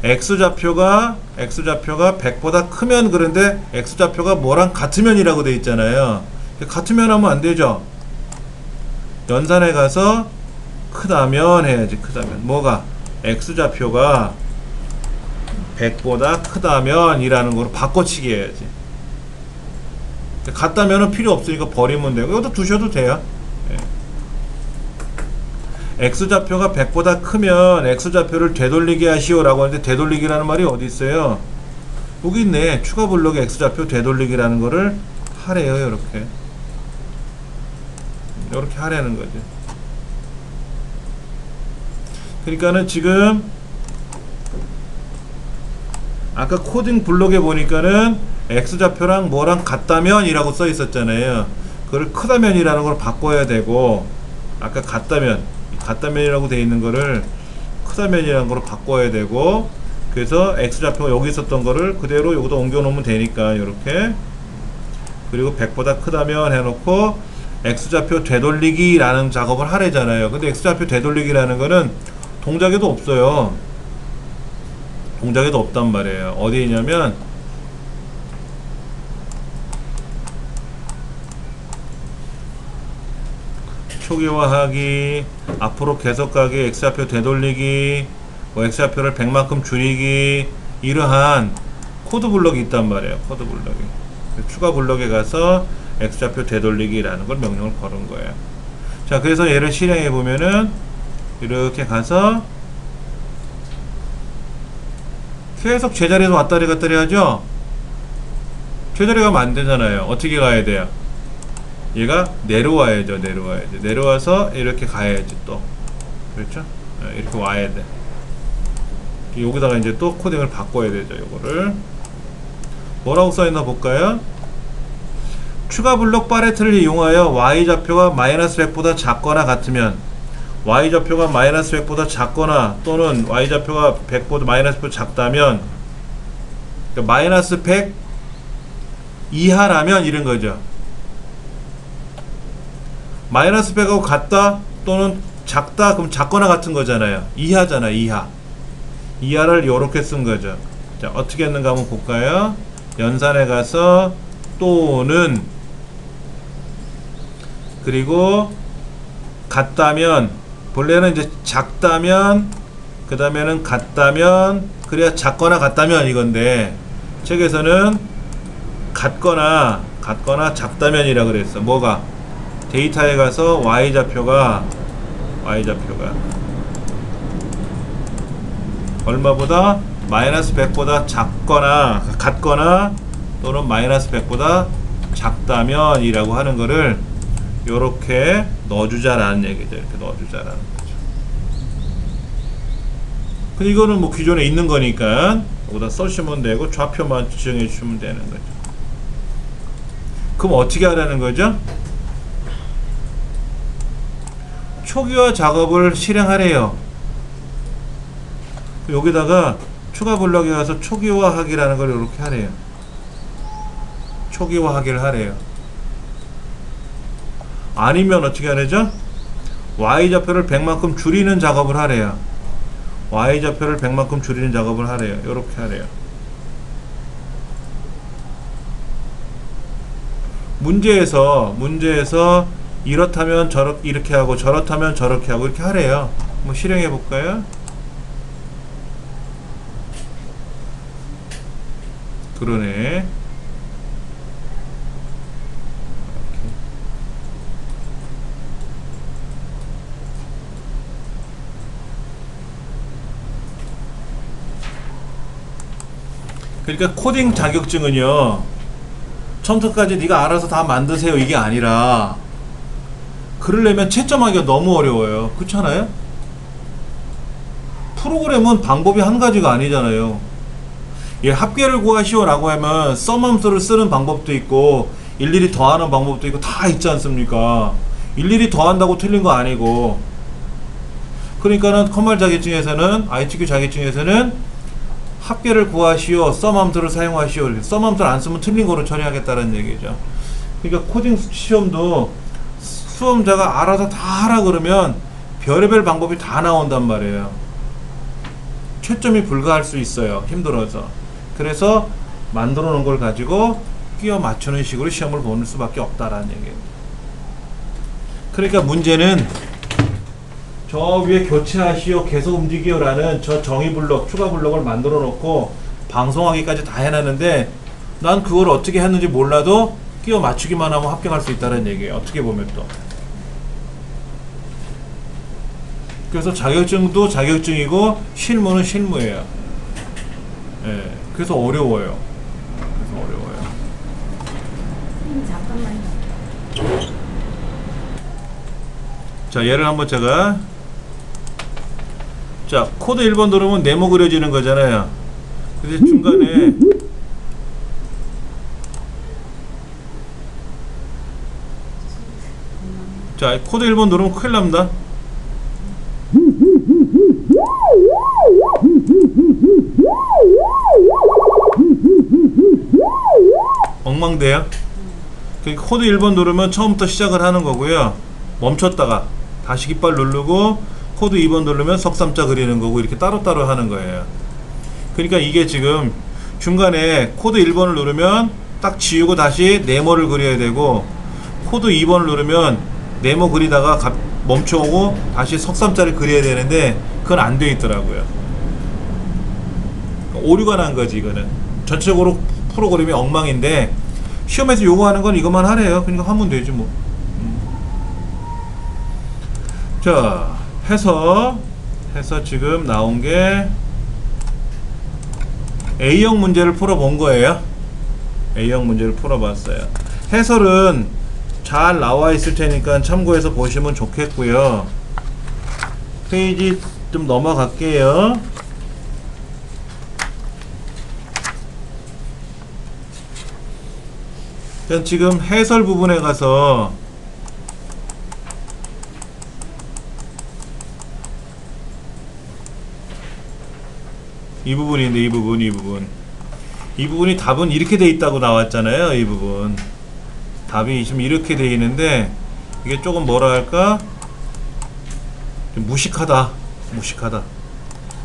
X좌표가 100보다 크면, 그런데 X좌표가 뭐랑 같으면 이라고 되어 있잖아요. 같으면 하면 안 되죠. 연산에 가서 크다면 해야지. 크다면 뭐가? X좌표가 100보다 크다면 이라는 거로 바꿔치기 해야지. 같다면은 필요 없으니까 버리면 되고, 이것도 두셔도 돼요. X좌표가 100보다 크면 X좌표를 되돌리게 하시오 라고 하는데, 되돌리기라는 말이 어디 있어요? 여기 있네. 추가 블록의 X좌표 되돌리기라는 거를 하래요. 이렇게 하라는 거지. 그러니까는 지금 아까 코딩 블록에 보니까는 X좌표랑 뭐랑 같다면 이라고 써 있었잖아요. 그걸 크다면이라는 걸 바꿔야 되고, 아까 같다면이라고 돼 있는 거를 크다면이라는 걸로 바꿔야 되고, 그래서 X좌표가 여기 있었던 거를 그대로 여기다 옮겨 놓으면 되니까 이렇게, 그리고 100보다 크다면 해놓고 X좌표 되돌리기 라는 작업을 하래잖아요. 근데 X좌표 되돌리기라는 거는 동작에도 없어요. 동작에도 없단 말이에요. 어디에 있냐면 초기화하기, 앞으로 계속가기, X좌표 되돌리기, 뭐 X좌표를 100만큼 줄이기, 이러한 코드 블럭이 있단 말이에요. 코드 블럭이. 추가 블럭에 가서 X좌표 되돌리기라는 걸 명령을 걸은 거예요. 자, 그래서 얘를 실행해 보면은 이렇게 가서 계속 제자리에서 왔다리 갔다리 하죠. 제자리 가면 안 되잖아요. 어떻게 가야 돼요? 얘가 내려와야죠. 내려와서 이렇게 가야지 또. 그렇죠? 이렇게 와야 돼. 여기다가 이제 또 코딩을 바꿔야 되죠. 요거를 뭐라고 써있나 볼까요? 추가 블록 파레트를 이용하여 y좌표가 마이너스 100보다 작거나 같으면, y좌표가 마이너스 100보다 작거나 또는 y좌표가 100보다 마이너스 100보다 작다면, 그러니까 마이너스 100 이하라면 이런 거죠. 마이너스 100하고 같다 또는 작다, 그럼 작거나 같은 거잖아요. 이하잖아. 이하를 요렇게 쓴 거죠. 자, 어떻게 했는가 한번 볼까요? 연산에 가서 또는, 그리고 같다면, 본래는 이제 작다면, 그 다음에는 같다면, 그래야 작거나 같다면 이건데, 책에서는 같거나 작다면이라 그랬어. 뭐가? 데이터에 가서 y좌표가 얼마보다? 마이너스 100보다 작거나 같거나 또는 마이너스 100보다 작다면 이라고 하는 거를 요렇게 넣어주자라는 얘기죠. 이렇게 넣어주자라는 거죠. 근데 이거는 뭐 기존에 있는 거니까 여기다 써주시면 되고 좌표만 지정해 주시면 되는 거죠. 그럼 어떻게 하라는 거죠? 초기화 작업을 실행하래요. 여기다가 추가 블럭에 가서 초기화하기라는 걸 이렇게 하래요. 초기화하기를 하래요. 아니면 어떻게 하래죠? y좌표를 100만큼 줄이는 작업을 하래요. y좌표를 100만큼 줄이는 작업을 하래요. 이렇게 하래요. 문제에서 이렇다면 이렇게 하고 저렇다면 저렇게 하고 이렇게 하래요. 한번 실행해 볼까요? 그러네. 그러니까 코딩 자격증은요, 처음부터까지 네가 알아서 다 만드세요 이게 아니라, 그러려면 채점하기가 너무 어려워요. 그렇잖아요? 프로그램은 방법이 한 가지가 아니잖아요. 예, 합계를 구하시오 라고 하면 썸함수를 쓰는 방법도 있고 일일이 더하는 방법도 있고 다 있지 않습니까? 일일이 더한다고 틀린 거 아니고. 그러니까는 컴활 자격증에서는, ITQ 자격증에서는 합계를 구하시오, 썸함수를 사용하시오, 썸함수를 안 쓰면 틀린 거로 처리하겠다는 얘기죠. 그러니까 코딩 시험도 수험자가 알아서 다 하라 그러면 별의별 방법이 다 나온단 말이에요. 채점이 불가할 수 있어요. 힘들어서. 그래서 만들어 놓은 걸 가지고 끼워 맞추는 식으로 시험을 보는 수밖에 없다라는 얘기예요. 그러니까 문제는 저 위에 교체하시오, 계속 움직이오 라는 저 정의 블록, 추가 블록을 만들어 놓고 방송하기까지 다 해놨는데 난 그걸 어떻게 했는지 몰라도 끼워 맞추기만 하면 합격할 수 있다는 얘기예요. 어떻게 보면 또. 그래서 자격증도 자격증이고 실무는 실무예요. 예, 그래서 어려워요. 자, 얘를 한번 제가, 자, 코드 1번 누르면 네모 그려지는 거잖아요. 그래서 중간에 자, 코드 1번 누르면 큰일 납니다. 엉망돼요. 코드 1번 누르면 처음부터 시작을 하는 거고요. 멈췄다가 다시 깃발 누르고 코드 2번 누르면 석삼자 그리는 거고, 이렇게 따로따로 하는 거예요. 그러니까 이게 지금 중간에 코드 1번을 누르면 딱 지우고 다시 네모를 그려야 되고, 코드 2번을 누르면 네모 그리다가 멈춰오고 다시 석삼자를 그려야 되는데 그건 안 돼 있더라고요. 오류가 난 거지. 이거는 전체적으로 프로그램이 엉망인데 시험에서 요구하는 건 이것만 하래요. 그러니까 하면 되지 뭐. 자, 해서 지금 나온 게 A형 문제를 풀어본 거예요. A형 문제를 풀어봤어요. 해설은 잘 나와 있을 테니까 참고해서 보시면 좋겠고요. 페이지 좀 넘어갈게요. 지금 해설 부분에 가서 이 부분인데, 이 부분이 답은 이렇게 돼 있다고 나왔잖아요. 이 부분 답이 지금 이렇게 돼 있는데 이게 조금 뭐라 할까, 좀 무식하다.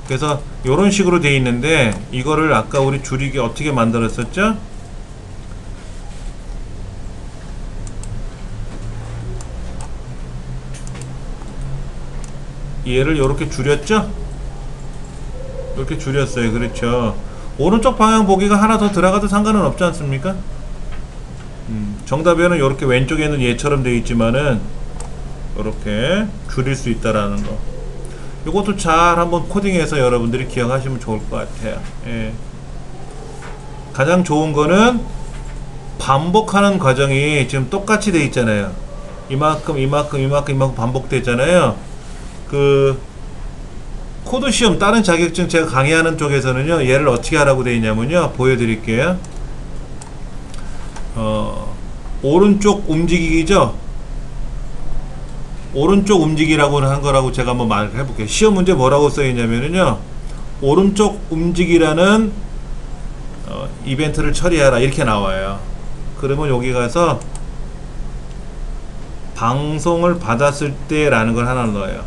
그래서 이런 식으로 돼 있는데, 이거를 아까 우리 줄이기 어떻게 만들었었죠? 얘를 이렇게 줄였죠? 이렇게 줄였어요. 그렇죠. 오른쪽 방향 보기가 하나 더 들어가도 상관은 없지 않습니까? 정답에는 이렇게 왼쪽에는 얘처럼 되어 있지만은 이렇게 줄일 수 있다라는 거. 이것도 잘 한번 코딩해서 여러분들이 기억하시면 좋을 것 같아요. 예. 가장 좋은 거는 반복하는 과정이 지금 똑같이 되어 있잖아요. 이만큼 반복되잖아요. 그 코드 시험 다른 자격증 제가 강의하는 쪽에서는요, 얘를 어떻게 하라고 되어 있냐면요, 보여드릴게요. 오른쪽 움직이기죠. 오른쪽 움직이라고 한 거라고 제가 한번 말을 해볼게요. 시험 문제 뭐라고 써 있냐면요, 오른쪽 움직이라는 이벤트를 처리하라 이렇게 나와요. 그러면 여기 가서 방송을 받았을 때 라는 걸 하나 넣어요.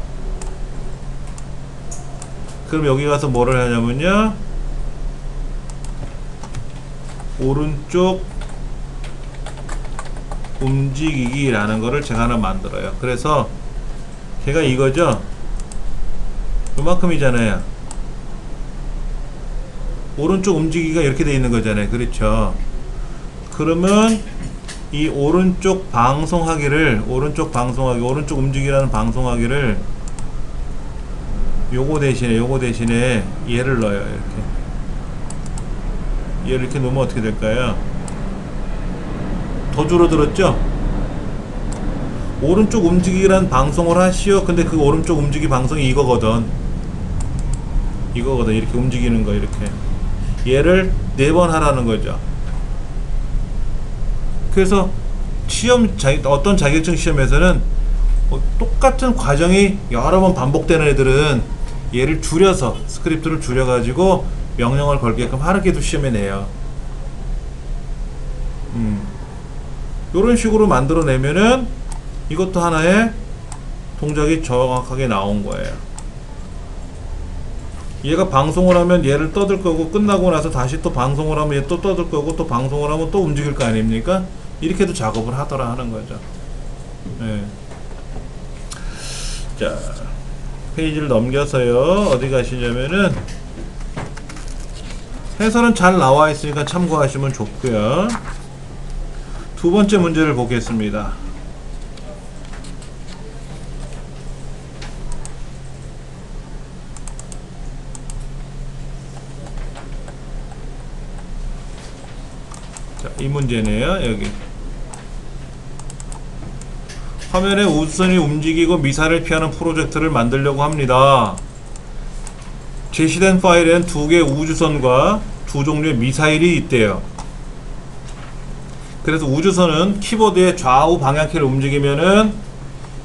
그럼 여기 가서 뭐를 하냐면요, 오른쪽 움직이기 라는 거를 제가 하나 만들어요. 그래서 걔가 이거죠. 요만큼이잖아요. 오른쪽 움직이기가 이렇게 돼 있는 거잖아요. 그렇죠. 그러면 이 오른쪽 방송하기를, 오른쪽 움직이라는 방송하기를 요거 대신에 얘를 넣어요. 얘를 이렇게 넣으면 어떻게 될까요? 더 줄어들었죠? 오른쪽 움직이란 방송을 하시오. 근데 그 오른쪽 움직이 방송이 이거거든. 이렇게 움직이는 거. 이렇게 얘를 4번 하라는 거죠. 그래서 어떤 자격증 시험에서는 똑같은 과정이 여러 번 반복되는 애들은 얘를 줄여서, 스크립트를 줄여가지고 명령을 걸게끔 하르게도 시험에 내요. 요런 식으로 만들어내면은 이것도 하나의 동작이 정확하게 나온 거예요. 얘가 방송을 하면 얘를 떠들 거고, 끝나고 나서 다시 또 방송을 하면 얘 또 떠들 거고, 또 방송을 하면 또 움직일 거 아닙니까? 이렇게도 작업을 하더라 하는 거죠. 네. 자, 페이지를 넘겨서요, 어디 가시냐면은 해설은 잘 나와 있으니까 참고하시면 좋고요. 두 번째 문제를 보겠습니다. 자, 이 문제네요. 여기 화면에 우주선이 움직이고 미사일을 피하는 프로젝트를 만들려고 합니다. 제시된 파일에는 2개의 우주선과 2종류의 미사일이 있대요. 그래서 우주선은 키보드의 좌우 방향키를 움직이면은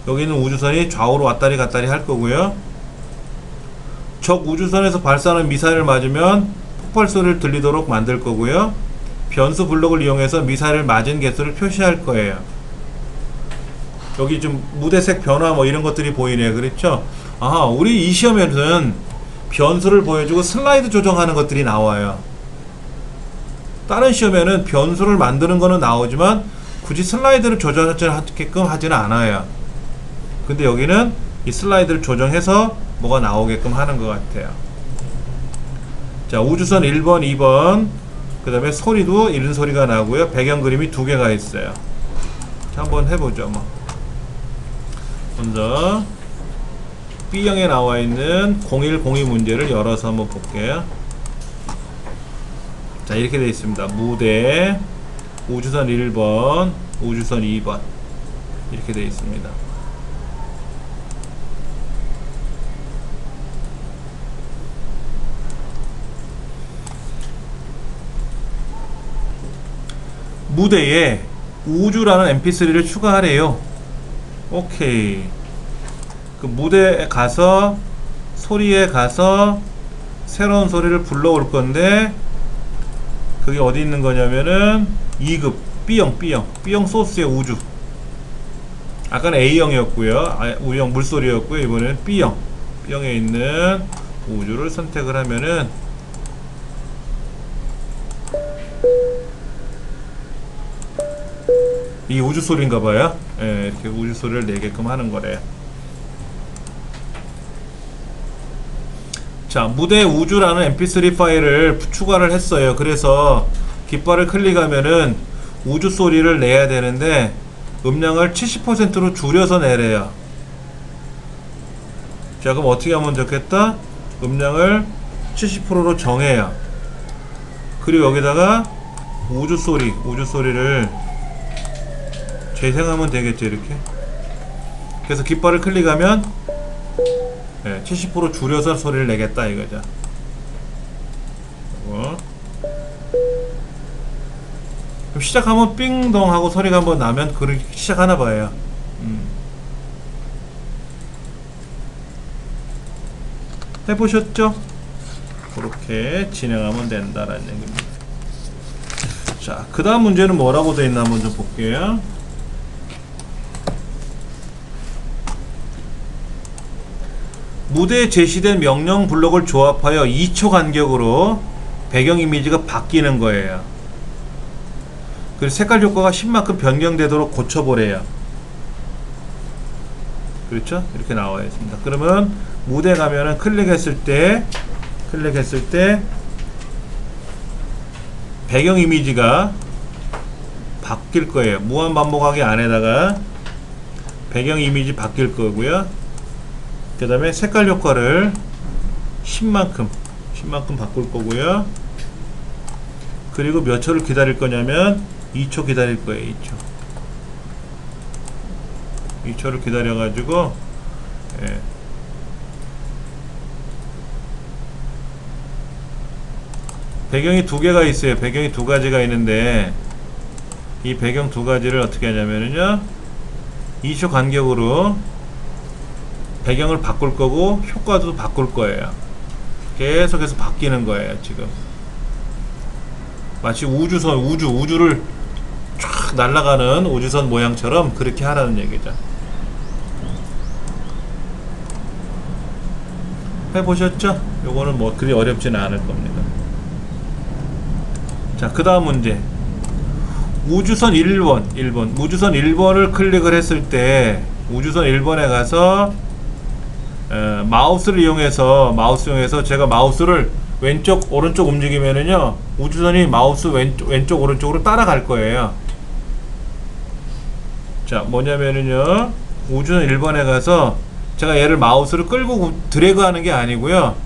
여기 있는 우주선이 좌우로 왔다리 갔다리 할 거고요. 적 우주선에서 발사하는 미사일을 맞으면 폭발 소리를 들리도록 만들 거고요. 변수 블록을 이용해서 미사일을 맞은 개수를 표시할 거예요. 여기 좀 무대색 변화 뭐 이런 것들이 보이네요. 그렇죠? 아하, 우리 이 시험에는 변수를 보여주고 슬라이드 조정하는 것들이 나와요. 다른 시험에는 변수를 만드는 거는 나오지만 굳이 슬라이드를 조정하게끔 하지는 않아요. 근데 여기는 이 슬라이드를 조정해서 뭐가 나오게끔 하는 것 같아요. 자, 우주선 1번, 2번, 그 다음에 소리도 이런 소리가 나고요. 배경 그림이 2개가 있어요. 자, 한번 해보죠. 뭐. 먼저 B형에 나와 있는 0102 문제를 열어서 한번 볼게요. 자, 이렇게 되어 있습니다. 무대, 우주선 1번, 우주선 2번 이렇게 되어 있습니다. 무대에 우주라는 mp3를 추가하래요. 오케이. 그 무대에 가서 소리에 가서 새로운 소리를 불러올 건데 그게 어디 있는 거냐면은 2급 B형 소스의 우주. 아까는 A형이었고요. U형 물소리였고요. 이번에는 B형에 있는 우주를 선택을 하면은 이 우주 소리인가 봐요. 예, 이렇게 우주 소리를 내게끔 하는 거래요. 자, 무대 우주라는 mp3 파일을 추가를 했어요. 그래서 깃발을 클릭하면은 우주 소리를 내야 되는데 음량을 70%로 줄여서 내래요. 자, 그럼 어떻게 하면 좋겠다? 음량을 70%로 정해요. 그리고 여기다가 우주 소리를 재생하면 되겠죠. 이렇게. 그래서 깃발을 클릭하면 70% 줄여서 소리를 내겠다 이거죠. 그럼 시작하면 삥동 하고 소리가 한번 나면 그렇게 시작하나 봐요. 해보셨죠? 그렇게 진행하면 된다라는 얘기입니다. 자, 그 다음 문제는 뭐라고 되어 있나 한번 좀 볼게요. 무대에 제시된 명령 블록을 조합하여 2초 간격으로 배경 이미지가 바뀌는 거예요. 그리고 색깔 효과가 10만큼 변경되도록 고쳐보래요. 그렇죠? 이렇게 나와 있습니다. 그러면 무대 가면은 클릭했을 때 배경 이미지가 바뀔 거예요. 무한 반복하기 안에다가 배경 이미지 바뀔 거고요. 그 다음에 색깔 효과를 10만큼 바꿀 거고요. 그리고 몇 초를 기다릴 거냐면 2초 기다릴 거예요. 2초를 기다려 가지고 배경이 2개가 있어요. 배경이 2가지가 있는데 이 배경 2가지를 어떻게 하냐면요 2초 간격으로 배경을 바꿀 거고 효과도 바꿀 거예요. 계속해서 바뀌는 거예요. 지금 마치 우주를 쫙 날아가는 우주선 모양처럼 그렇게 하라는 얘기죠. 해보셨죠? 요거는 뭐 그리 어렵지는 않을 겁니다. 자, 그 다음 문제. 우주선 1번 우주선 1번을 클릭을 했을 때 우주선 1번에 가서 마우스를 이용해서 제가 마우스를 왼쪽 오른쪽 움직이면은요 우주선이 마우스 왼쪽 오른쪽으로 따라갈 거예요. 자, 뭐냐면은요 우주선 1번에 가서 제가 얘를 마우스를 끌고 드래그 하는 게 아니고요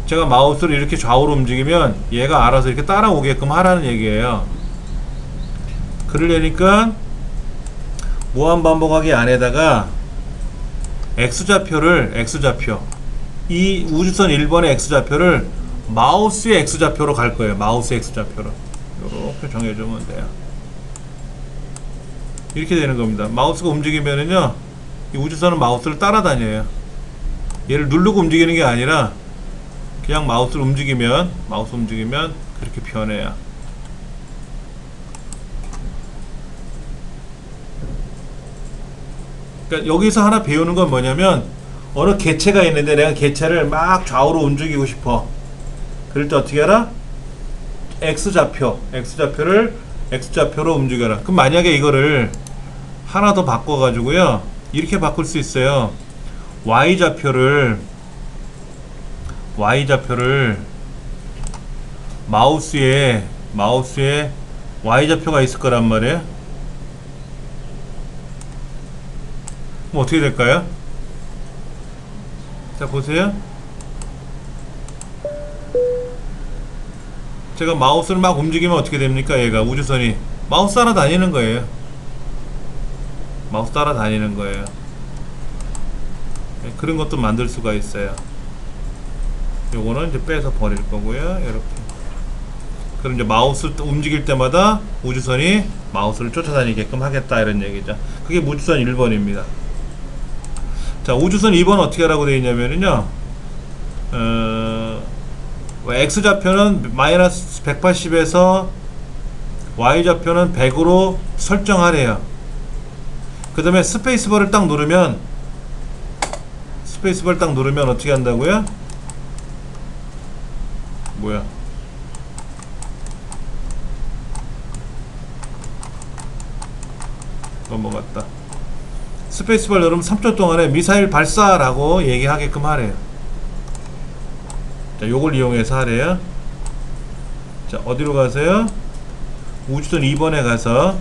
제가 마우스를 이렇게 좌우로 움직이면 얘가 알아서 이렇게 따라오게끔 하라는 얘기예요. 그러려니까 무한반복하기 안에다가 X좌표 이 우주선 1번의 X좌표를 마우스의 X좌표로 갈 거예요. 마우스 X좌표로 이렇게 정해주면 돼요. 이렇게 되는 겁니다. 마우스가 움직이면은요, 이 우주선은 마우스를 따라다녀요. 얘를 누르고 움직이는 게 아니라 그냥 마우스 움직이면 그렇게 변해요. 그러니까 여기서 하나 배우는 건 뭐냐면, 어느 개체가 있는데 내가 개체를 막 좌우로 움직이고 싶어. 그럴 때 어떻게 하라? X좌표를 X좌표로 움직여라. 그럼 만약에 이거를 하나 더 바꿔가지고요, 이렇게 바꿀 수 있어요. Y좌표를 마우스에 Y좌표가 있을 거란 말이에요. 그럼 어떻게 될까요? 자, 보세요. 제가 마우스를 막 움직이면 어떻게 됩니까? 얘가 우주선이 마우스 따라다니는 거예요. 그런 것도 만들 수가 있어요. 요거는 이제 빼서 버릴 거고요. 이렇게. 그럼 이제 마우스 움직일 때마다 우주선이 마우스를 쫓아다니게끔 하겠다, 이런 얘기죠. 그게 우주선 1번입니다. 자, 우주선 2번 어떻게 하라고 되어 있냐면요, X좌표는 마이너스 180에서 Y좌표는 100으로 설정하래요. 그 다음에 스페이스바를 딱 누르면 어떻게 한다고요? 뭐야? 넘어갔다. 스페이스바를 누르면 3초 동안에 미사일 발사라고 얘기하게끔 하래요. 자, 요걸 이용해서 하래요. 자, 어디로 가세요? 우주선 2번에 가서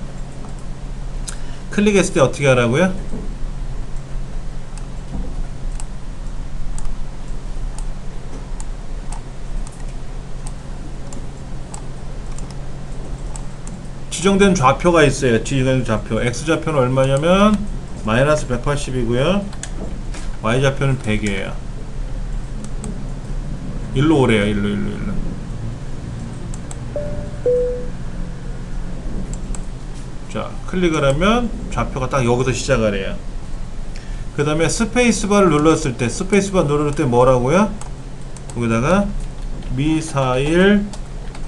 클릭했을 때 어떻게 하라고요? 지정된 좌표가 있어요. 지정된 좌표. X좌표는 얼마냐면 마이너스 180이고요. Y좌표는 100이에요. 일로 오래요. 일로. 자, 클릭을 하면 좌표가 딱 여기서 시작하래요. 그 다음에 스페이스바를 눌렀을 때, 누를 때 뭐라고요? 여기다가 미사일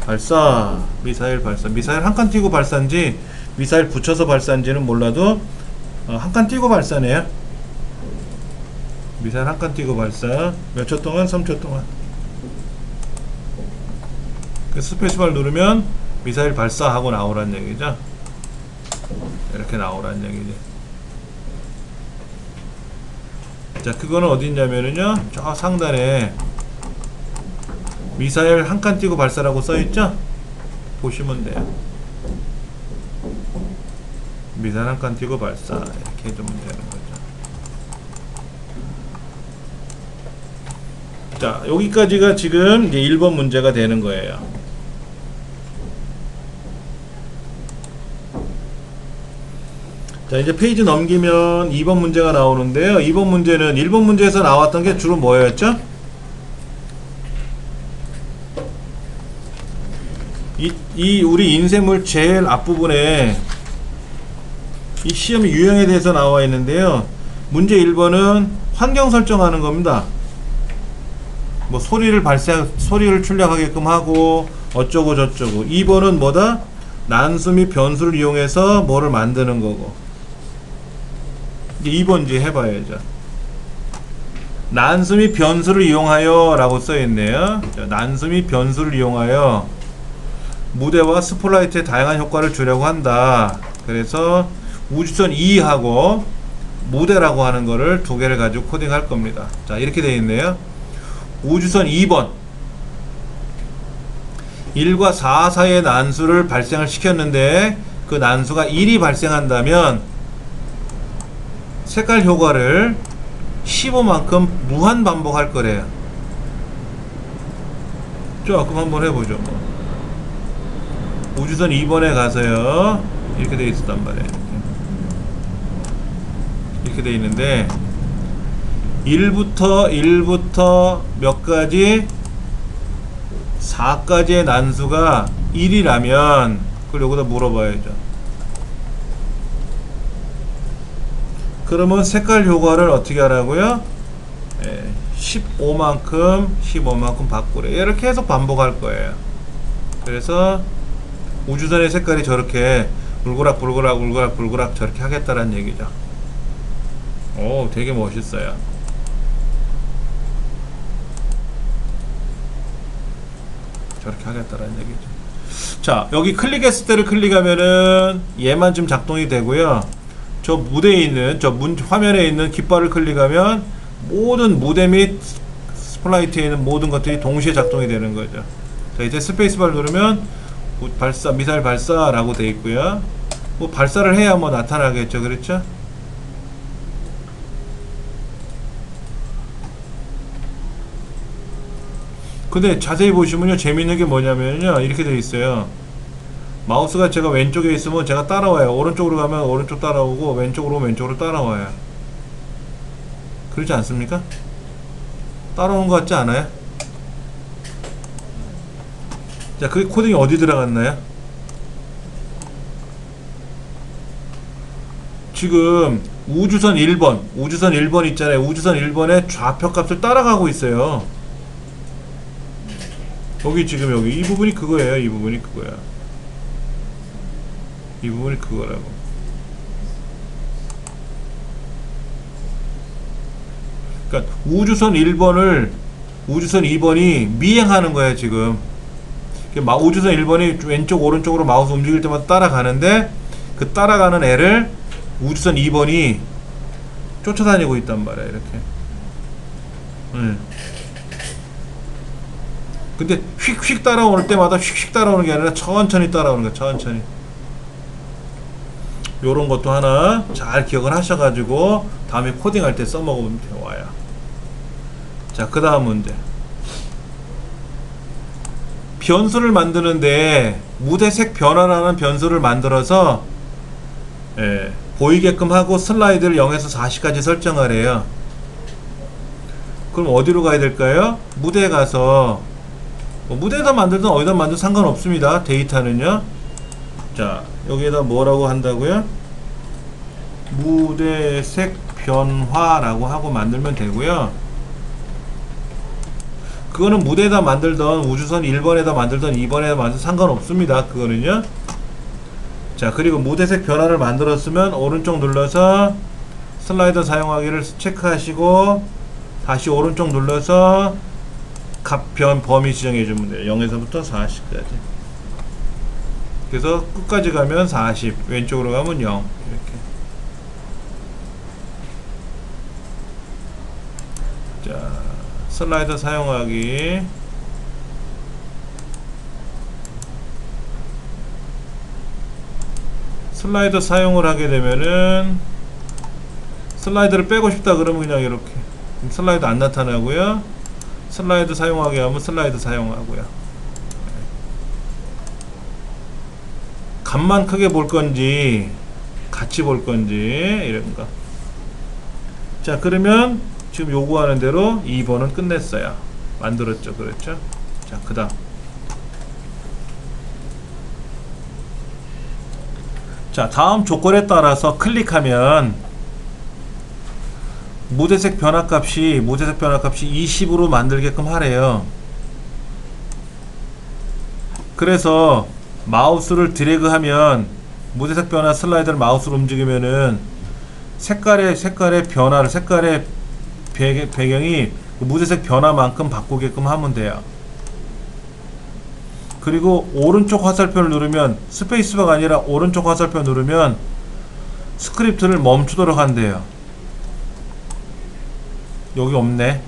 발사. 미사일 한 칸 띄고 발사인지 미사일 붙여서 발사인지는 몰라도 한 칸 띄고 발사네요. 미사일 한 칸 띄고 발사. 몇 초 동안? 3초 동안. 스페이스바를 누르면 미사일 발사하고 나오란 얘기죠. 이렇게 나오란 얘기죠. 자, 그거는 어디 있냐면은요, 저 상단에 미사일 한 칸 띄고 발사라고 써있죠? 보시면 돼요. 미사일 한 칸 띄고 발사, 이렇게 해주면 되는 거죠. 자, 여기까지가 지금 이제 1번 문제가 되는 거예요. 자, 이제 페이지 넘기면 2번 문제가 나오는데요. 2번 문제는 1번 문제에서 나왔던 게 주로 뭐였죠? 이 우리 인쇄물 제일 앞부분에 이 시험 유형에 대해서 나와 있는데요. 문제 1번은 환경 설정하는 겁니다. 뭐 소리를 출력하게끔 하고 어쩌고 저쩌고. 2번은 뭐다? 난수 및 변수를 이용해서 뭐를 만드는 거고. 이제 2번지 해봐야죠. 난수 및 변수를 이용하여 라고 써있네요. 자, 난수 및 변수를 이용하여 무대와 스포라이트의 다양한 효과를 주려고 한다. 그래서 우주선 2하고 무대라고 하는 거를 두 개를 가지고 코딩할 겁니다. 자, 이렇게 되어 있네요. 우주선 2번 1과 4 사이의 난수를 발생을 시켰는데 그 난수가 1이 발생한다면 색깔 효과를 15만큼 무한 반복할 거래요. 조금 한번 해보죠. 우주선 2번에 가서요, 이렇게 되어 있었단 말이에요. 이렇게 돼 있는데 1부터 몇 가지 4까지의 난수가 1이라면 그걸 여기다 물어봐야죠. 그러면 색깔 효과를 어떻게 하라고요? 15만큼 바꾸래. 이렇게 계속 반복할 거예요. 그래서 우주선의 색깔이 저렇게 울그락 저렇게 하겠다라는 얘기죠. 오, 되게 멋있어요. 저렇게 하겠다라는 얘기죠. 자, 여기 클릭했을 때를 클릭하면은 얘만 좀 작동이 되고요. 저 무대에 있는 화면에 있는 깃발을 클릭하면 모든 무대 및 스플라이트에 있는 모든 것들이 동시에 작동이 되는 거죠. 자, 이제 스페이스바를 누르면 미사일 발사라고 되어 있고요. 뭐 발사를 해야 뭐 나타나겠죠, 그렇죠? 근데 자세히 보시면요, 재밌는 게 뭐냐면요, 이렇게 되어 있어요. 마우스가 제가 왼쪽에 있으면 제가 따라와요. 오른쪽으로 가면 오른쪽 따라오고, 왼쪽으로 오면 왼쪽으로 따라와요. 그렇지 않습니까? 따라오는 것 같지 않아요? 자, 그 코딩이 어디 들어갔나요? 지금 우주선 1번 있잖아요. 우주선 1번의 좌표값을 따라가고 있어요. 여기 지금 여기 이 부분이 그거예요. 이 부분이 그거야. 이 부분이 그거라고. 그러니까 우주선 2번이 미행하는 거야 지금. 우주선 1번이 왼쪽 오른쪽으로 마우스 움직일 때마다 따라가는데 그 따라가는 애를 우주선 2번이 쫓아다니고 있단 말이야 이렇게. 근데 휙휙 따라올 때마다 휙휙 따라오는 게 아니라 천천히 따라오는 거야. 천천히. 요런 것도 하나 잘 기억을 하셔가지고 다음에 코딩할 때 써먹으면 와요. 자, 그 다음 문제. 변수를 만드는데 무대색 변화라는 변수를 만들어서 보이게끔 하고 슬라이드를 0에서 40까지 설정하래요. 그럼 어디로 가야 될까요? 무대에 가서 무대에다 만들든 어디다 만들든 상관없습니다. 데이터는요. 자, 여기에다 뭐라고 한다고요? 무대색 변화라고 하고 만들면 되고요. 그거는 무대에다 만들던 우주선 1번에다 만들던 2번에다 만들던 상관없습니다. 그거는요. 자, 그리고 무대색 변화를 만들었으면 오른쪽 눌러서 슬라이더 사용하기를 체크하시고 다시 오른쪽 눌러서 범위 지정해 주면 돼요. 0에서부터 40까지. 그래서 끝까지 가면 40, 왼쪽으로 가면 0 이렇게. 자, 슬라이더 사용하기. 슬라이더 사용을 하게 되면은 슬라이드를 빼고 싶다 그러면 그냥 이렇게 슬라이드 안 나타나고요. 슬라이드 사용하게 하면 슬라이드 사용하고요. 값만 크게 볼 건지 같이 볼 건지 이런 거. 자, 그러면 지금 요구하는 대로 2번은 끝냈어요. 만들었죠. 그렇죠? 자, 그 다음. 자, 다음 조건에 따라서 클릭하면 무대색 변화값이 20으로 만들게끔 하래요. 그래서 마우스를 드래그하면 무대색 변화 슬라이드를 마우스로 움직이면은 색깔의 변화를 색깔의 배경이 무대색 변화만큼 바꾸게끔 하면 돼요. 그리고 오른쪽 화살표를 누르면 스페이스바가 아니라 오른쪽 화살표 누르면 스크립트를 멈추도록 한대요. 여기 없네.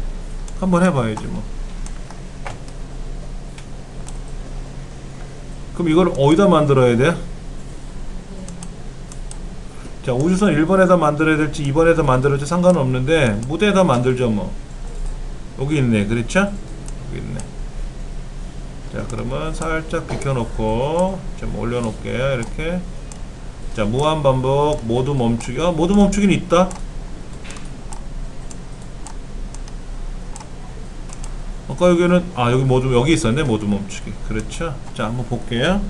한번 해봐야지 뭐. 그럼 이걸 어디다 만들어야 돼? 자, 우주선 1번에다 만들어야 될지 2번에다 만들어야 될지 상관은 없는데 무대에다 만들죠 뭐. 여기 있네. 그렇죠? 여기 있네. 자, 그러면 살짝 비켜놓고 좀 올려놓을게요. 이렇게. 자, 무한반복 모두 멈추기. 모두 멈추기는 있다. 아까 여기는 여기 모두 여기 있었네. 모두 멈추기. 그렇죠. 자, 한번 볼게요.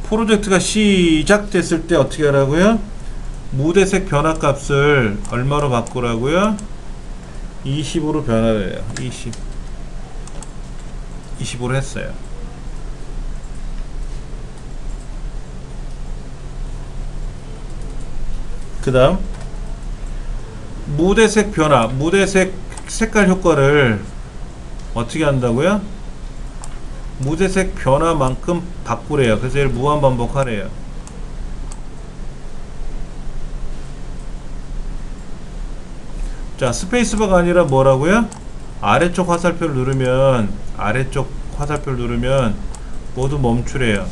프로젝트가 시작됐을 때 어떻게 하라고요? 무대색 변화 값을 얼마로 바꾸라고요? 20으로 변화를 해요. 20으로 했어요. 그 다음 무대색 변화, 무대색 색깔 효과를 어떻게 한다고요? 무대색 변화만큼 바꾸래요. 그래서 얘를 무한 반복하래요. 자, 스페이스바가 아니라 뭐라고요? 아래쪽 화살표를 누르면 모두 멈추래요.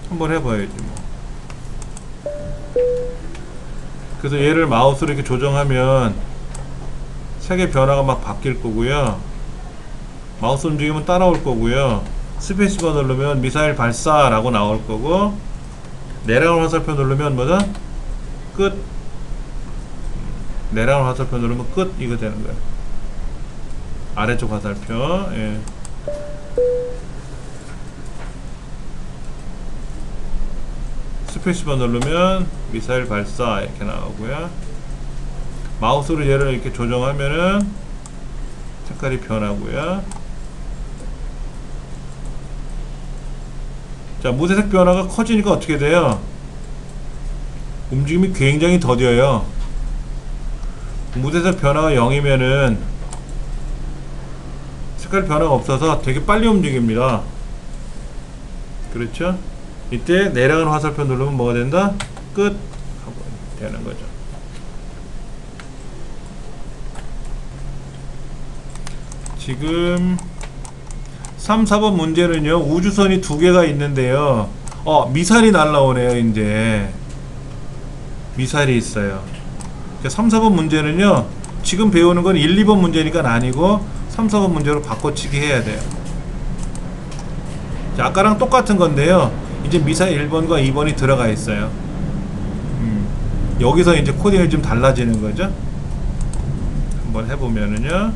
한번 해봐야지 뭐. 그래서 얘를 마우스로 이렇게 조정하면 색의 변화가 막 바뀔 거고요. 마우스 움직이면 따라올 거고요. 스페이스바 누르면 미사일 발사라고 나올 거고, 내려가는 화살표 누르면 뭐다? 끝. 내려가는 화살표 누르면 끝. 이거 되는 거야. 아래쪽 화살표. 예. 스페이스바 누르면 미사일 발사 이렇게 나오고요. 마우스로 얘를 이렇게 조정하면은 색깔이 변하고요. 자, 무대색 변화가 커지니까 어떻게 돼요? 움직임이 굉장히 더뎌요. 무대색 변화가 0이면은 색깔 변화가 없어서 되게 빨리 움직입니다. 그렇죠? 이때 내려가는 화살표 누르면 뭐가 된다? 끝! 하고 되는 거죠. 지금 3, 4번 문제는요, 우주선이 두 개가 있는데요. 미사일이 날라오네요. 이제 미사일이 있어요. 3, 4번 문제는요, 지금 배우는 건 1, 2번 문제니까 아니고 3, 4번 문제로 바꿔치기 해야 돼요. 자, 아까랑 똑같은 건데요, 이제 미사일 1번과 2번이 들어가 있어요. 여기서 이제 코딩이 좀 달라지는 거죠. 한번 해보면은요,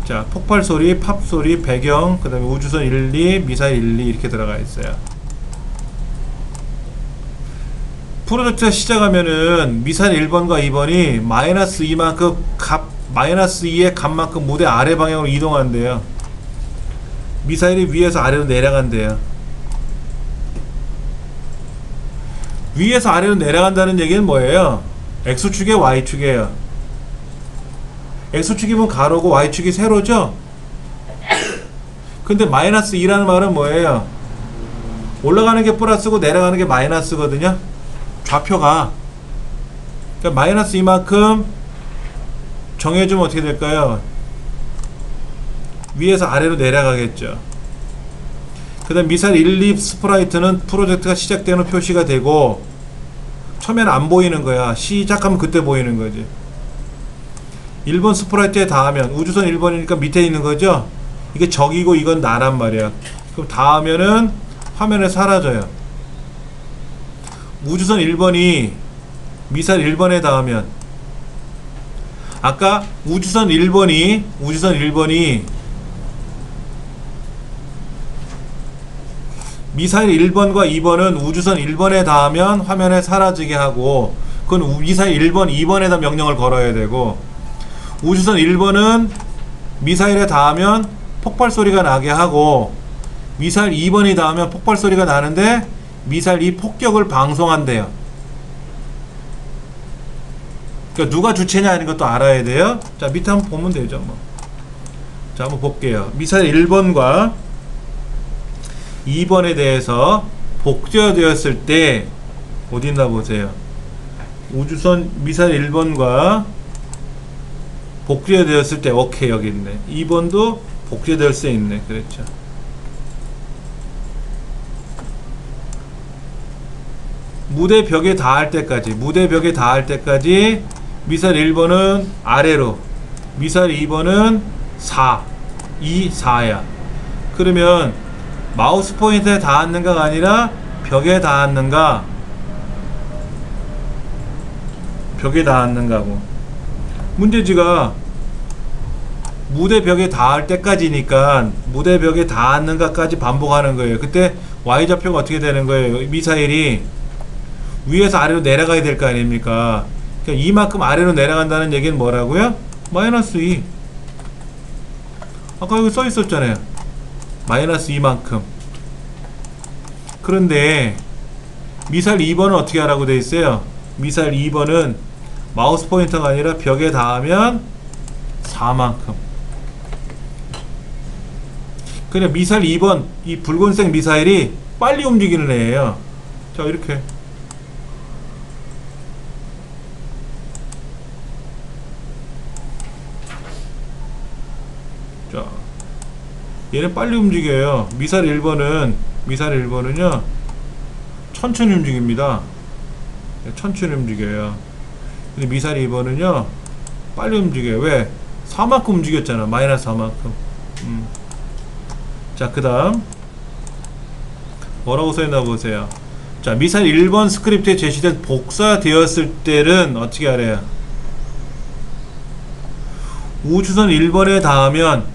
자, 폭발 소리, 팝 소리, 배경, 그 다음에 우주선 1, 2, 미사일 1, 2 이렇게 들어가 있어요. 프로젝트가 시작하면은 미사일 1번과 2번이 마이너스 2만큼 마이너스 2의 값만큼 무대 아래 방향으로 이동한대요. 미사일이 위에서 아래로 내려간대요. 위에서 아래로 내려간다는 얘기는 뭐예요? X축에 Y축이에요. X축이면 가로고 Y축이 세로죠? 근데 마이너스 2라는 말은 뭐예요? 올라가는 게 플러스고 내려가는 게 마이너스거든요. 좌표가. 그러니까 마이너스 2만큼 정해주면 어떻게 될까요? 위에서 아래로 내려가겠죠. 그 다음 미사일 1, 2 스프라이트는 프로젝트가 시작되는 표시가 되고, 처음에는 안 보이는 거야. 시작하면 그때 보이는 거지. 1번 스프라이트에 닿으면, 우주선 1번이니까 밑에 있는 거죠? 이게 적이고 이건 나란 말이야. 그럼 닿으면은 화면에 사라져요. 우주선 1번이 미사일 1번에 닿으면, 아까 우주선 1번이 미사일 1번과 2번은 우주선 1번에 닿으면 화면에 사라지게 하고, 그건 미사일 1번, 2번에다 명령을 걸어야 되고, 우주선 1번은 미사일에 닿으면 폭발 소리가 나게 하고, 미사일 2번이 닿으면 폭발 소리가 나는데 미사일 이 폭격을 방송한대요. 그러니까 누가 주체냐 하는 것도 알아야 돼요. 자, 밑에 한번 보면 되죠 뭐. 자, 한번 볼게요. 미사일 1번과 2번에 대해서 복제되었을 때 어디 있나 보세요. 우주선 미사일 1번과 복제되었을 때, 오케이, 여기 있네. 2번도 복제될 수 있네. 그렇죠. 무대 벽에 닿을 때까지 미사일 1번은 아래로, 미사일 2번은 4, 2, 4야. 그러면 마우스 포인터에 닿았는가가 아니라 벽에 닿았는가? 벽에 닿는 가구. 문제지가 무대 벽에 닿을 때까지니까 무대 벽에 닿는가까지 반복하는 거예요. 그때 y좌표가 어떻게 되는 거예요? 미사일이 위에서 아래로 내려가야 될 거 아닙니까? 그러니까 이만큼 아래로 내려간다는 얘기는 뭐라고요? 마이너스 2. 아까 여기 써 있었잖아요. 마이너스 2만큼. 그런데 미사일 2번은 어떻게 하라고 돼 있어요? 미사일 2번은 마우스 포인터가 아니라 벽에 닿으면 4만큼. 그냥 미사일 2번, 이 붉은색 미사일이 빨리 움직이는 애예요. 자, 이렇게. 자, 얘는 빨리 움직여요. 미사일 1번은요, 천천히 움직입니다. 천천히 움직여요. 근데 미사일 2번은요, 빨리 움직여요. 왜? 4만큼 움직였잖아. 마이너스 4만큼. 자, 그 다음 뭐라고 써있나 보세요. 자, 미사일 1번 스크립트에 제시된 복사되었을 때는 어떻게 하래요? 우주선 1번에 닿으면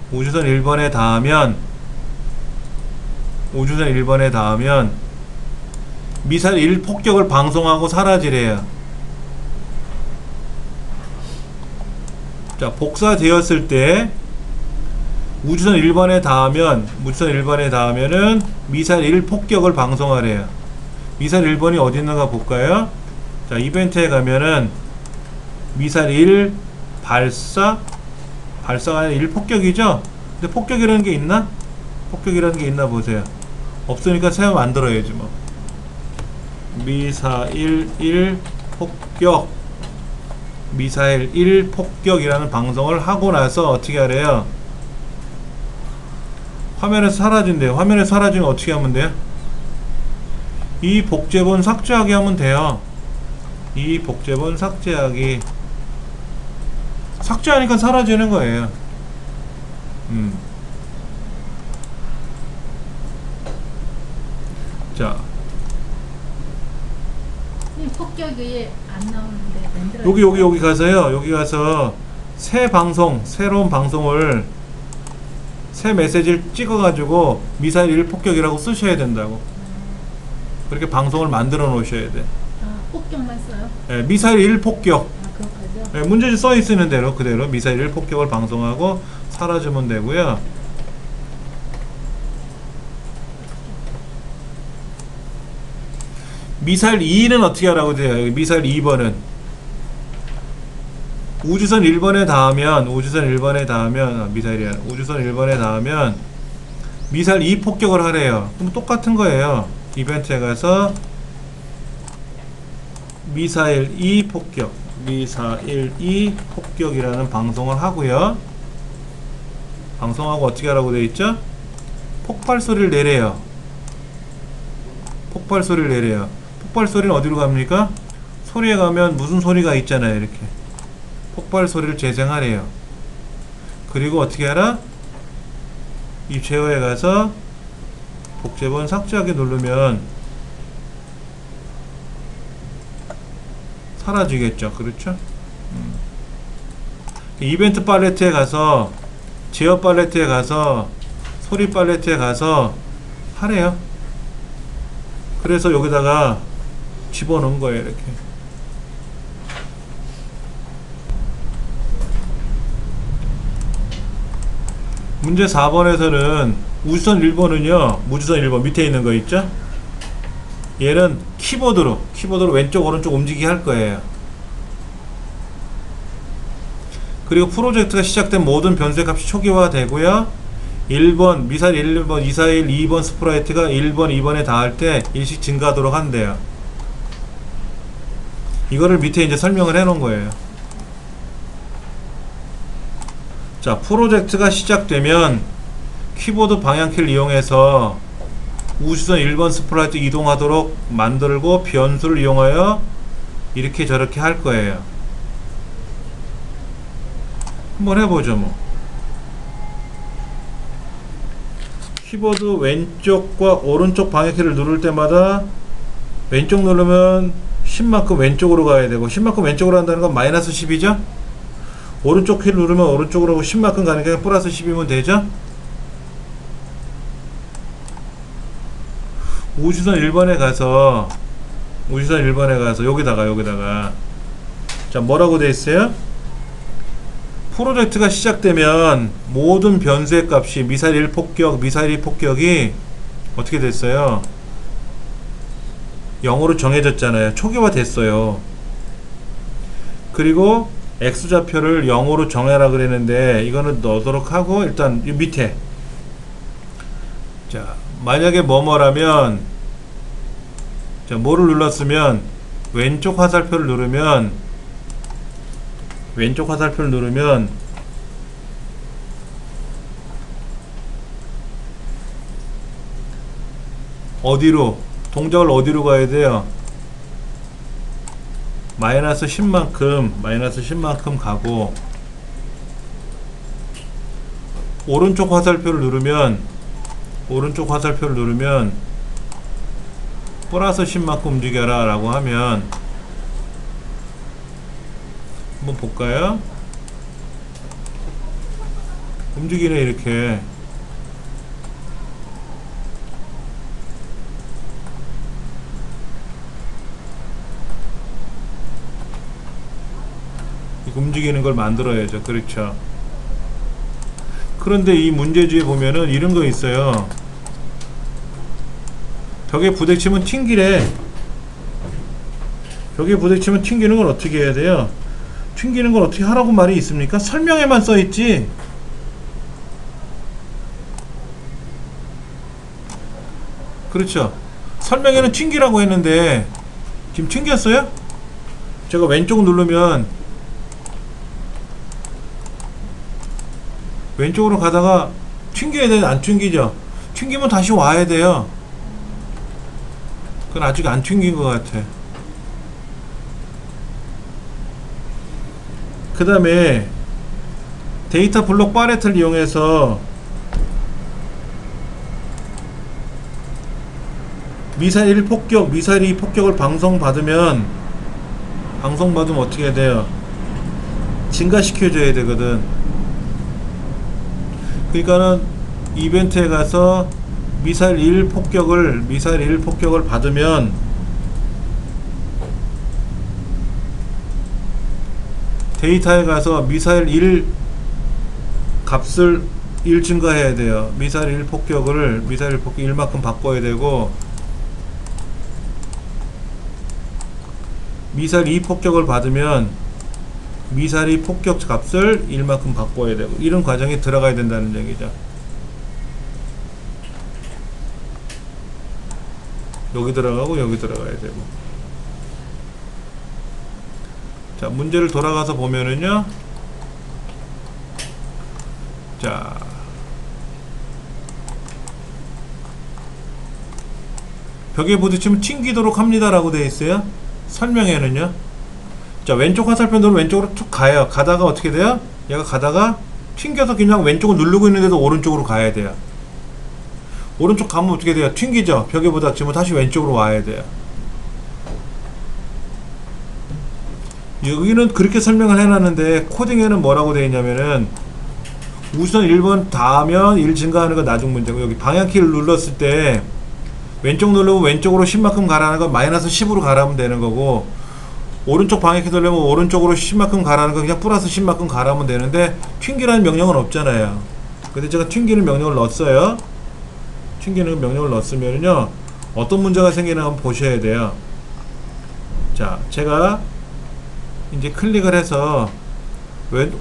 미사일 1 폭격을 방송하고 사라지래요. 자, 복사되었을 때 우주선 1번에 닿으면은 미사일 1 폭격을 방송하래요. 미사일 1번이 어디 있는가 볼까요? 자, 이벤트에 가면은 미사일 1 발사가 아니라 1 폭격이죠? 근데 폭격이라는 게 있나? 폭격이라는 게 있나 보세요. 없으니까 새로 만들어야지 뭐. 미사일 1 폭격이라는 방송을 하고 나서 어떻게 하래요? 화면에서 사라진대요. 화면에서 사라지면 어떻게 하면 돼요? 이 복제본 삭제하기 하면 돼요. 이 복제본 삭제하기. 삭제하니까 사라지는 거예요. 자, 이 폭격이 안 나오는데 만들어. 여기 가서요. 여기 가서 새로운 방송을 새 메시지를 찍어가지고 미사일 1 폭격이라고 쓰셔야 된다고. 그렇게 방송을 만들어 놓으셔야 돼. 아, 폭격만 써요? 네, 미사일 1 폭격. 아, 그것까지요? 네, 문제지 써 있는 대로 그대로 미사일 1 폭격을 방송하고 사라지면 되고요. 미사일 2는 어떻게 하라고 돼요? 미사일 2번은 우주선 1번에 닿으면 미사일 2 폭격을 하래요. 그럼 똑같은 거예요. 이벤트에 가서 미사일 2 폭격이라는 방송을 하고요. 방송하고 어떻게 하라고 되어 있죠? 폭발 소리를 내래요. 폭발 소리는 어디로 갑니까? 소리에 가면 무슨 소리가 있잖아요. 이렇게 폭발 소리를 재생하래요. 그리고 어떻게 하라? 이 제어에 가서 복제본 삭제하기 누르면 사라지겠죠. 그렇죠? 이벤트 팔레트에 가서 제어 팔레트에 가서 소리 팔레트에 가서 하래요. 그래서 여기다가 집어넣은 거예요. 이렇게. 문제 4번에서는 우주선 1번 밑에 있는 거 있죠? 얘는 키보드로 왼쪽 오른쪽 움직이게 할 거예요. 그리고 프로젝트가 시작된 모든 변수의 값이 초기화되고요. 1번 미사일 1번, 미사일 2번 스프라이트가 1번, 2번에 닿을 때 일씩 증가하도록 한대요. 이거를 밑에 이제 설명을 해 놓은 거예요. 자, 프로젝트가 시작되면 키보드 방향키를 이용해서 우주선 1번 스프라이트 이동하도록 만들고 변수를 이용하여 이렇게 저렇게 할 거예요. 한번 해보죠 뭐. 키보드 왼쪽과 오른쪽 방향키를 누를 때마다 왼쪽 누르면 10만큼 왼쪽으로 가야 되고 10만큼 왼쪽으로 한다는 건 마이너스 10이죠? 오른쪽 키 누르면 오른쪽으로 하고 10만큼 가는 게 플러스 10이면 되죠? 우주선 1번에 가서 여기다가 자 뭐라고 돼 있어요? 프로젝트가 시작되면 모든 변수의 값이 미사일 1 폭격, 미사일 2 폭격이 어떻게 됐어요? 0으로 정해졌잖아요. 초기화 됐어요. 그리고 X좌표를 0으로 정해라 그랬는데 이거는 넣도록 하고 일단 이 밑에 자 만약에 뭐뭐라면 자 뭐를 눌렀으면 왼쪽 화살표를 누르면 어디로 동작을 어디로 가야 돼요? 마이너스 10만큼 가고 오른쪽 화살표를 누르면 플러스 10만큼 움직여라 라고 하면 한번 볼까요? 움직이네 이렇게. 움직이는 걸 만들어야죠. 그렇죠. 그런데 이 문제지에 보면은 이런 거 있어요. 벽에 부딪히면 튕기래. 벽에 부딪히면 튕기는 걸 어떻게 해야 돼요? 튕기는 걸 어떻게 하라고 말이 있습니까? 설명에만 써있지. 그렇죠. 설명에는 튕기라고 했는데 지금 튕겼어요? 제가 왼쪽 누르면 왼쪽으로 가다가 튕겨야 되는데 안 튕기죠. 튕기면 다시 와야 돼요. 그건 아직 안 튕긴 것 같아. 그 다음에 데이터 블록 파레트를 이용해서 미사일 1 폭격, 미사일 2 폭격을 방송받으면 어떻게 해야 돼요? 증가시켜줘야 되거든. 그러니까는 이벤트에 가서 미사일 1 폭격을 받으면 데이터에 가서 미사일 1 값을 1 증가해야 돼요. 미사일 1 폭격을 1만큼 바꿔야 되고 미사일 2 폭격을 받으면 미사일 2 폭격 값을 1만큼 바꿔야 되고 이런 과정이 들어가야 된다는 얘기죠. 여기 들어가고 여기 들어가야 되고. 자, 문제를 돌아가서 보면은요. 자, 벽에 부딪히면 튕기도록 합니다 라고 되어 있어요. 설명에는요. 자, 왼쪽 화살표 누르면 왼쪽으로 툭 가요. 가다가 어떻게 돼요? 얘가 가다가 튕겨서 그냥 왼쪽을 누르고 있는데도 오른쪽으로 가야 돼요. 오른쪽 가면 어떻게 돼요? 튕기죠. 벽에 부딪히면 다시 왼쪽으로 와야 돼요. 여기는 그렇게 설명을 해놨는데 코딩에는 뭐라고 되어 있냐면은 우선 1번 닿으면 1 증가하는 건 나중 문제고 여기 방향키를 눌렀을 때 왼쪽 누르면 왼쪽으로 10만큼 가라는 건 마이너스 10으로 가라면 되는 거고 오른쪽 방향키 누르면 오른쪽으로 10만큼 가라는 건 그냥 플러스 10만큼 가라면 되는데 튕기라는 명령은 없잖아요. 근데 제가 튕기는 명령을 넣었어요. 튕기는 명령을 넣었으면요 어떤 문제가 생기나 한번 보셔야 돼요. 자, 제가 이제 클릭을 해서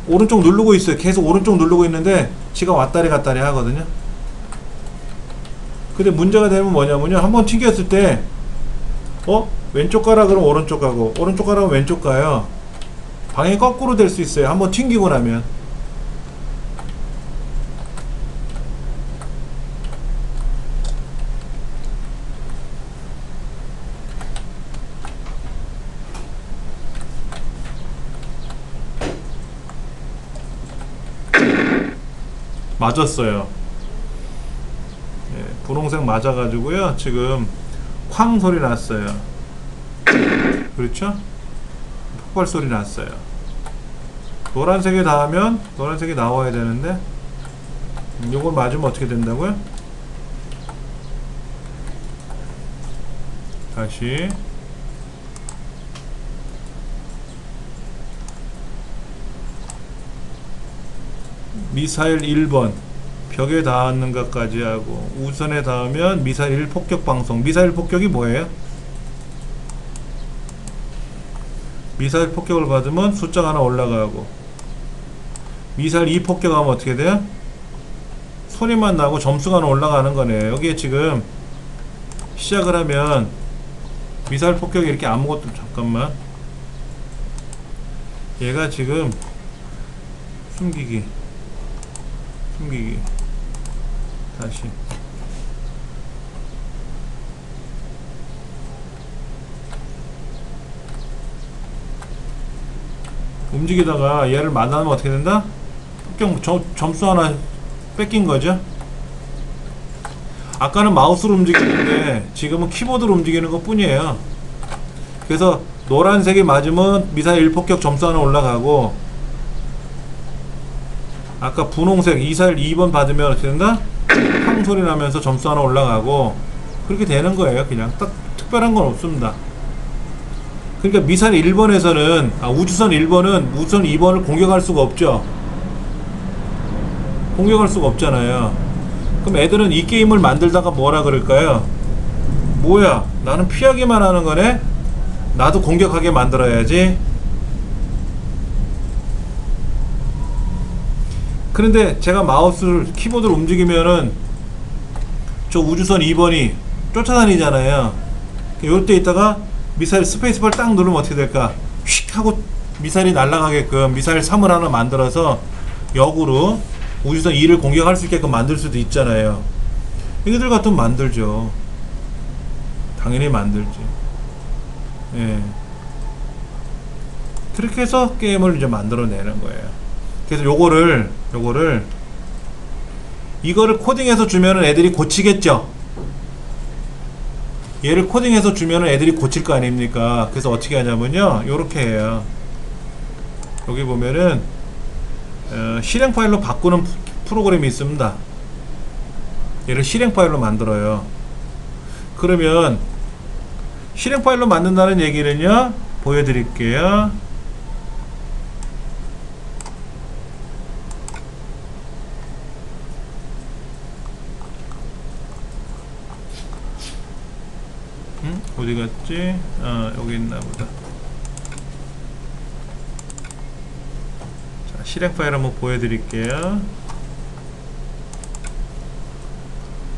오른쪽 누르고 있어요. 계속 오른쪽 누르고 있는데 지가 왔다리 갔다리 하거든요. 근데 문제가 되면 뭐냐면요 한번 튕겼을 때 왼쪽 가라 그러면 오른쪽 가고 오른쪽 가라면 왼쪽 가요. 방향이 거꾸로 될 수 있어요. 한번 튕기고 나면. 맞았어요. 분홍색 맞아가지고요 지금 쾅 소리 났어요. 그렇죠? 폭발 소리 났어요. 노란색에 닿으면 노란색이 나와야 되는데 요걸 맞으면 어떻게 된다고요? 다시 미사일 1번 벽에 닿는 것까지 하고 우선에 닿으면 미사일 폭격 방송. 미사일 폭격이 뭐예요? 미사일 폭격을 받으면 숫자가 하나 올라가고 미사일 2 폭격하면 어떻게 돼요? 소리만 나고 점수가 하나 올라가는 거네요. 여기에 지금 시작을 하면 미사일 폭격이 이렇게 아무것도 잠깐만 얘가 지금 숨기기 다시 움직이다가 얘를 만나면 어떻게 된다? 폭격 점수 하나 뺏긴 거죠. 아까는 마우스로 움직이는데 지금은 키보드로 움직이는 것 뿐이에요. 그래서 노란색이 맞으면 미사일 1폭격 점수 하나 올라가고 아까 분홍색 미사일 2번 받으면 어떻게 된다? 팡 소리 나면서 점수 하나 올라가고 그렇게 되는 거예요. 그냥 딱 특별한 건 없습니다. 그러니까 미사일 1번에서는 우주선 1번은 우주선 2번을 공격할 수가 없죠. 공격할 수가 없잖아요. 그럼 애들은 이 게임을 만들다가 뭐라 그럴까요? 뭐야 나는 피하기만 하는 거네? 나도 공격하게 만들어야지. 그런데 제가 마우스를 키보드를 움직이면은 저 우주선 2번이 쫓아다니잖아요. 요럴 때 있다가 미사일 스페이스바를 딱 누르면 어떻게 될까? 휙 하고 미사일이 날아가게끔 미사일 3을 하나 만들어서 역으로 우주선 2를 공격할 수 있게끔 만들 수도 있잖아요. 얘들 같으면 만들죠. 당연히 만들지. 예. 그렇게 해서 게임을 이제 만들어내는 거예요. 그래서 요거를 이거를 코딩해서 주면은 애들이 고치겠죠. 얘를 코딩해서 주면은 애들이 고칠 거 아닙니까? 그래서 어떻게 하냐면요, 요렇게 해요. 여기 보면은 실행 파일로 바꾸는 프로그램이 있습니다. 얘를 실행 파일로 만들어요. 그러면 실행 파일로 만든다는 얘기는요, 보여드릴게요. 어디 갔지? 여기 있나 보다. 자, 실행 파일 한번 보여드릴게요.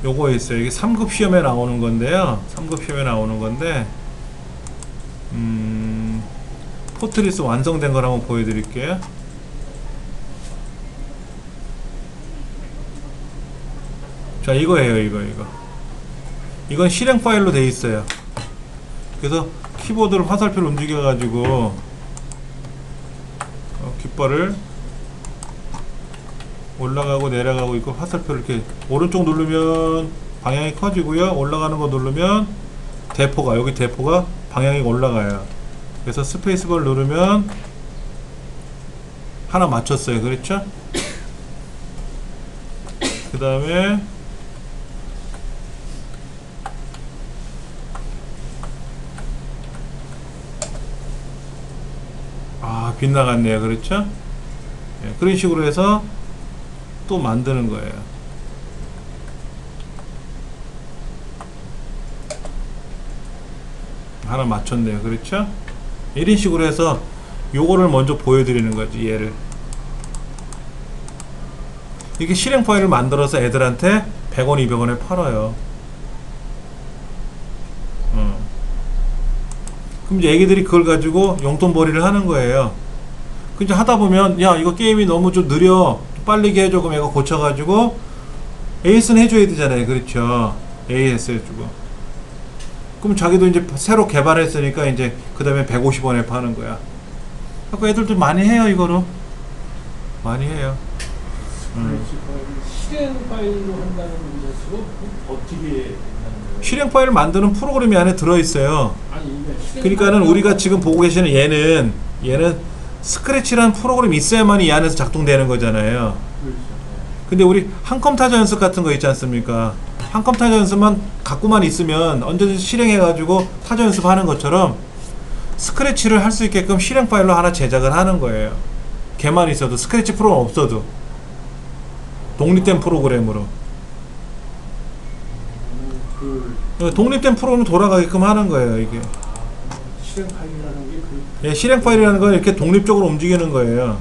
요거 있어요. 이게 3급 시험에 나오는 건데요. 3급 시험에 나오는 건데, 포트리스 완성된 걸 한번 보여드릴게요. 자, 이거예요, 이거. 이건 실행 파일로 돼 있어요. 그래서 키보드를 화살표를 움직여 가지고 깃발을 올라가고 내려가고 있고, 화살표를 이렇게 오른쪽 누르면 방향이 커지고요, 올라가는 거 누르면 대포가, 여기 대포가 방향이 올라가요. 그래서 스페이스바를 누르면 하나 맞췄어요. 그렇죠? 그 다음에 빗나갔네요. 그렇죠? 예, 그런 식으로 해서 또 만드는 거예요. 하나 맞췄네요. 그렇죠? 이런 식으로 해서 요거를 먼저 보여드리는 거지, 얘를. 이렇게 실행 파일을 만들어서 애들한테 100원, 200원에 팔아요. 그럼 이제 애기들이 그걸 가지고 용돈벌이를 하는 거예요. 그 이제 하다 보면, 야, 이거 게임이 너무 좀 느려, 빨리게 해줘. 그럼 애가 고쳐가지고 AS는 해줘야 되잖아요. 그렇죠? AS 해주고. 그럼 자기도 이제 새로 개발했으니까 이제 그 다음에 150원에 파는 거야. 그래서 애들도 많이 해요. 이거로 많이 해요. 실행 파일로 한다는 문제수가 어떻게 된다는 거예요? 실행 파일을 만드는 프로그램이 안에 들어있어요. 아니 이게 그러니까는 우리가 지금 보고 계시는 얘는 스크래치라는 프로그램이 있어야만 이 안에서 작동되는 거잖아요. 그렇죠. 근데 우리 한컴 타자 연습 같은 거 있지 않습니까? 한컴 타자 연습만 갖고만 있으면 언제든지 실행해가지고 타자 연습하는 것처럼 스크래치를 할 수 있게끔 실행 파일로 하나 제작을 하는 거예요. 걔만 있어도, 스크래치 프로그램 없어도 독립된 프로그램으로 그 독립된 프로그램 돌아가게끔 하는 거예요. 이게 실행 파일이라는 게 그 실행 파일이라는 건 이렇게 독립적으로 움직이는 거예요.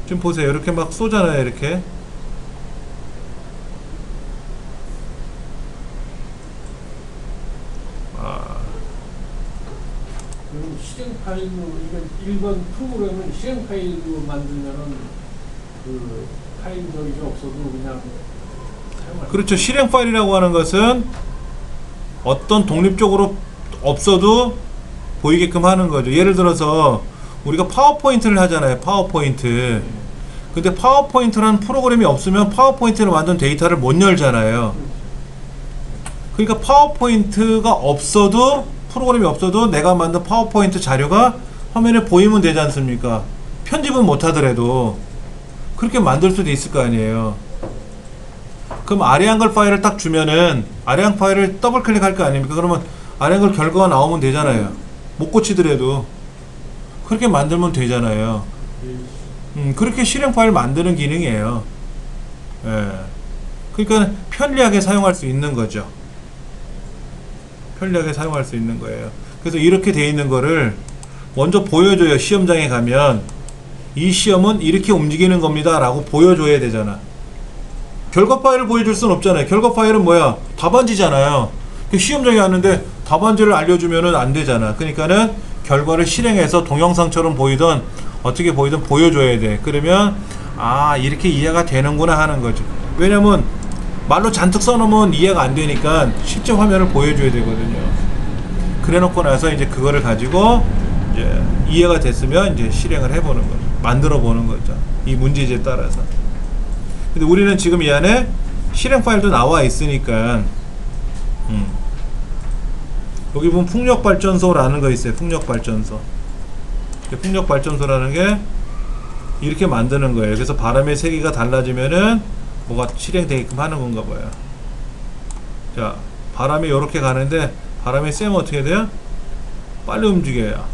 지금 보세요. 이렇게 막 쏘잖아요. 이렇게 그럼 실행 파일로 이건 일반 프로그램은 실행 파일로 만들면은 그 파일 저기 없어도 그냥 사용할 그렇죠. 실행 파일이라고 하는 것은 어떤 독립적으로 없어도 보이게끔 하는 거죠. 예를 들어서 우리가 파워포인트를 하잖아요. 파워포인트. 근데 파워포인트라는 프로그램이 없으면 파워포인트를 만든 데이터를 못 열잖아요. 그러니까 파워포인트가 없어도, 프로그램이 없어도 내가 만든 파워포인트 자료가 화면에 보이면 되지 않습니까? 편집은 못 하더라도 그렇게 만들 수도 있을 거 아니에요. 그럼 아래한글 파일을 딱 주면은 아래한 파일을 더블 클릭할 거 아닙니까? 그러면 아래한글 결과가 나오면 되잖아요. 못 고치더라도 그렇게 만들면 되잖아요. 그렇게 실행 파일 만드는 기능이에요. 예. 그러니까 편리하게 사용할 수 있는 거죠. 편리하게 사용할 수 있는 거예요. 그래서 이렇게 돼 있는 거를 먼저 보여줘요. 시험장에 가면 이 시험은 이렇게 움직이는 겁니다 라고 보여줘야 되잖아. 결과 파일을 보여줄 순 없잖아요. 결과 파일은 뭐야? 답안지잖아요. 시험장에 왔는데 답안지를 알려주면은 안 되잖아. 그러니까는 결과를 실행해서 동영상처럼 보이든 어떻게 보이든 보여줘야 돼. 그러면 아, 이렇게 이해가 되는구나 하는 거죠. 왜냐면 말로 잔뜩 써놓으면 이해가 안 되니까 실제 화면을 보여줘야 되거든요. 그래 놓고 나서 이제 그거를 가지고 이제 이해가 됐으면 이제 실행을 해보는 거죠. 만들어 보는 거죠. 이 문제지에 따라서. 근데 우리는 지금 이 안에 실행 파일도 나와 있으니까 여기 보면 풍력발전소라는 거 있어요. 풍력발전소. 풍력발전소라는 게 이렇게 만드는 거예요. 그래서 바람의 세기가 달라지면은 뭐가 실행되게끔 하는 건가 봐요. 자, 바람이 이렇게 가는데 바람이 세면 어떻게 돼요? 빨리 움직여요.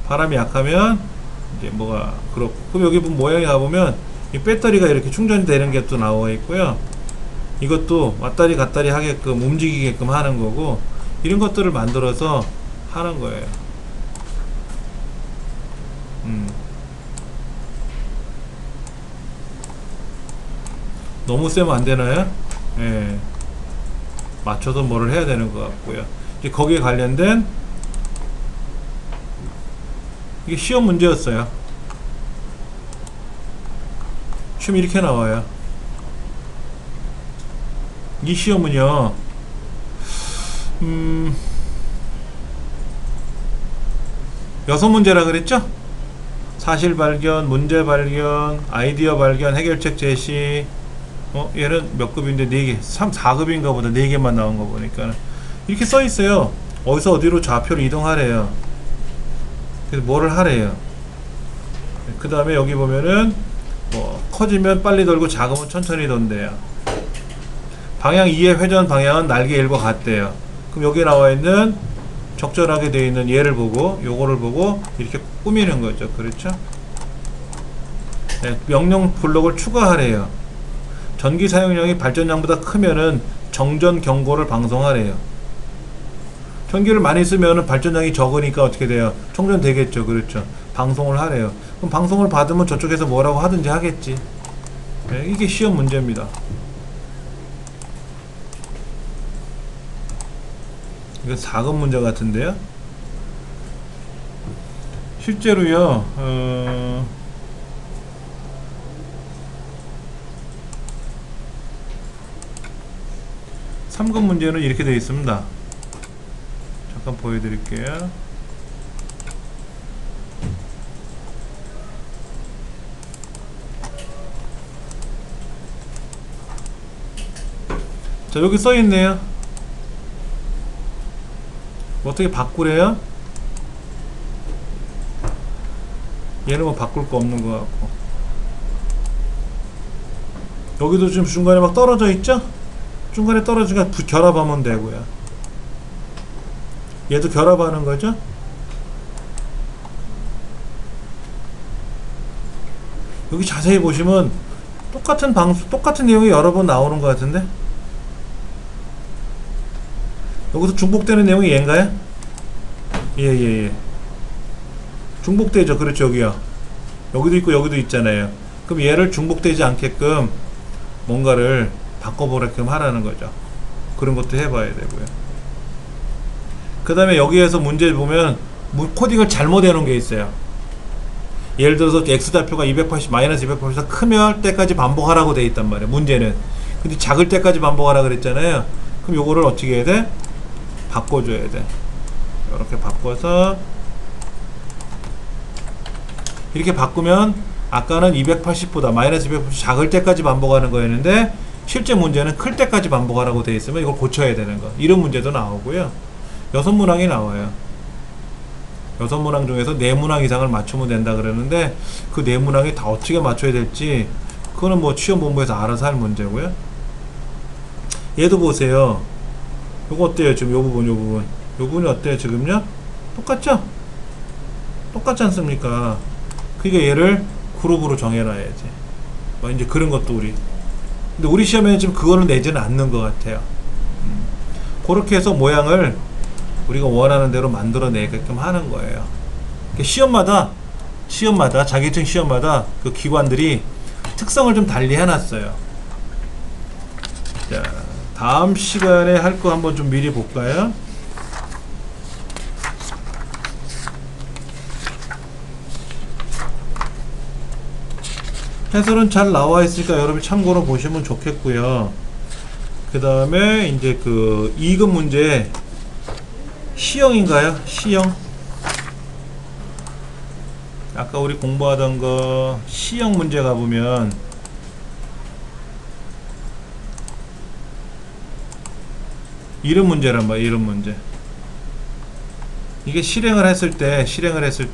바람이 약하면 이제 뭐가 그렇고. 그럼 여기 보면 모양에 가보면 이 배터리가 이렇게 충전되는 게 또 나와 있고요. 이것도 왔다리 갔다리 하게끔 움직이게끔 하는 거고, 이런 것들을 만들어서 하는 거예요. 너무 세면 안 되나요? 예. 맞춰서 뭐를 해야 되는 것 같고요. 이제 거기에 관련된 이게 시험 문제였어요. 시험 이렇게 나와요. 이 시험은요, 여섯 문제라 그랬죠? 사실 발견, 문제 발견, 아이디어 발견, 해결책 제시. 얘는 몇 급인데 4개, 4급인가 보다. 4개만 나온 거 보니까 이렇게 써 있어요. 어디서 어디로 좌표를 이동하래요. 그래서 뭐를 하래요. 그 다음에 여기 보면은 뭐 커지면 빨리 돌고 작으면 천천히 돈대요. 방향 2의 회전 방향은 날개 1과 같대요. 그럼 여기에 나와 있는 적절하게 되어 있는 얘를 보고 요거를 보고 이렇게 꾸미는 거죠. 그렇죠? 네, 명령 블록을 추가하래요. 전기 사용량이 발전량보다 크면은 정전 경고를 방송하래요. 전기를 많이 쓰면은 발전량이 적으니까 어떻게 돼요? 충전되겠죠. 그렇죠? 방송을 하래요. 그럼 방송을 받으면 저쪽에서 뭐라고 하든지 하겠지. 네, 이게 시험 문제입니다. 이거 4급 문제 같은데요? 실제로요, 3급 문제는 이렇게 되어 있습니다. 잠깐 보여드릴게요. 자, 여기 써 있네요. 어떻게 바꾸래요? 얘는 뭐 바꿀 거 없는 것 같고. 여기도 지금 중간에 막 떨어져 있죠? 중간에 떨어지니까 결합하면 되고요. 얘도 결합하는 거죠? 여기 자세히 보시면 똑같은 내용이 여러 번 나오는 것 같은데? 여기서 중복되는 내용이 얘인가요? 예. 중복되죠. 그렇죠. 여기요. 여기도 있고 여기도 있잖아요. 그럼 얘를 중복되지 않게끔 뭔가를 바꿔보게끔 하라는 거죠. 그런 것도 해봐야 되고요. 그 다음에 여기에서 문제 보면 코딩을 잘못 해놓은 게 있어요. 예를 들어서 x좌표가 280, 마이너스 280에서 크면 때까지 반복하라고 돼 있단 말이에요. 문제는. 근데 작을 때까지 반복하라 그랬잖아요. 그럼 요거를 어떻게 해야 돼? 바꿔줘야 돼. 이렇게 바꿔서 이렇게 바꾸면 아까는 280보다 마이너스 280 작을 때까지 반복하는 거였는데 실제 문제는 클 때까지 반복하라고 돼 있으면 이걸 고쳐야 되는 거. 이런 문제도 나오고요. 6문항이 나와요. 6문항 중에서 4문항 이상을 맞추면 된다 그러는데 그 4문항이 다 어떻게 맞춰야 될지 그거는 뭐 시험본부에서 알아서 할 문제고요. 얘도 보세요. 요거 어때요? 지금 요 부분이 어때요? 지금요? 똑같죠? 똑같지 않습니까? 그러니까 얘를 그룹으로 정해놔야지. 뭐 이제 그런 것도 근데 우리 시험에는 지금 그거를 내지는 않는 것 같아요. 그렇게 해서 모양을 우리가 원하는 대로 만들어내게끔 하는 거예요. 시험마다 자격증 시험마다 그 기관들이 특성을 좀 달리 해놨어요. 자, 다음 시간에 할 거 한번 좀 미리 볼까요? 해설은 잘 나와 있으니까 여러분이 참고로 보시면 좋겠고요. 그 다음에 이제 그 2급 문제 C형인가요? C형. 아까 우리 공부하던 거 C형 문제 가보면 이런 문제란 말이에요. 이런 문제. 이게 실행을 했을 때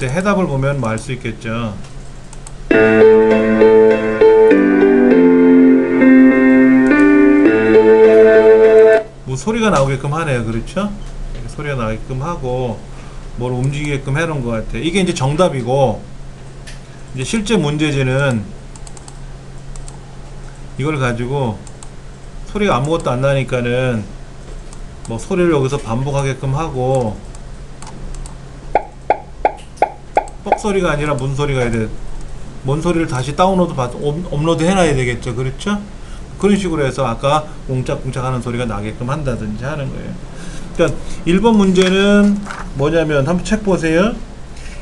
해답을 보면 뭐 알 수 있겠죠. 뭐 소리가 나오게끔 하네요. 그렇죠? 소리가 나게끔 하고 뭘 움직이게끔 해놓은 것 같아요. 이게 이제 정답이고 이제 실제 문제지는 이걸 가지고 소리가 아무것도 안 나니까는 뭐 소리를 여기서 반복하게끔 하고 뻑 소리가 아니라 문 소리가 해야 돼. 뭔 소리를 다시 다운로드 업로드 해놔야 되겠죠. 그렇죠? 그런 식으로 해서 아까 웅짝웅짝 하는 소리가 나게끔 한다든지 하는 거예요. 그러니까 1번 문제는 뭐냐면 한번 책 보세요.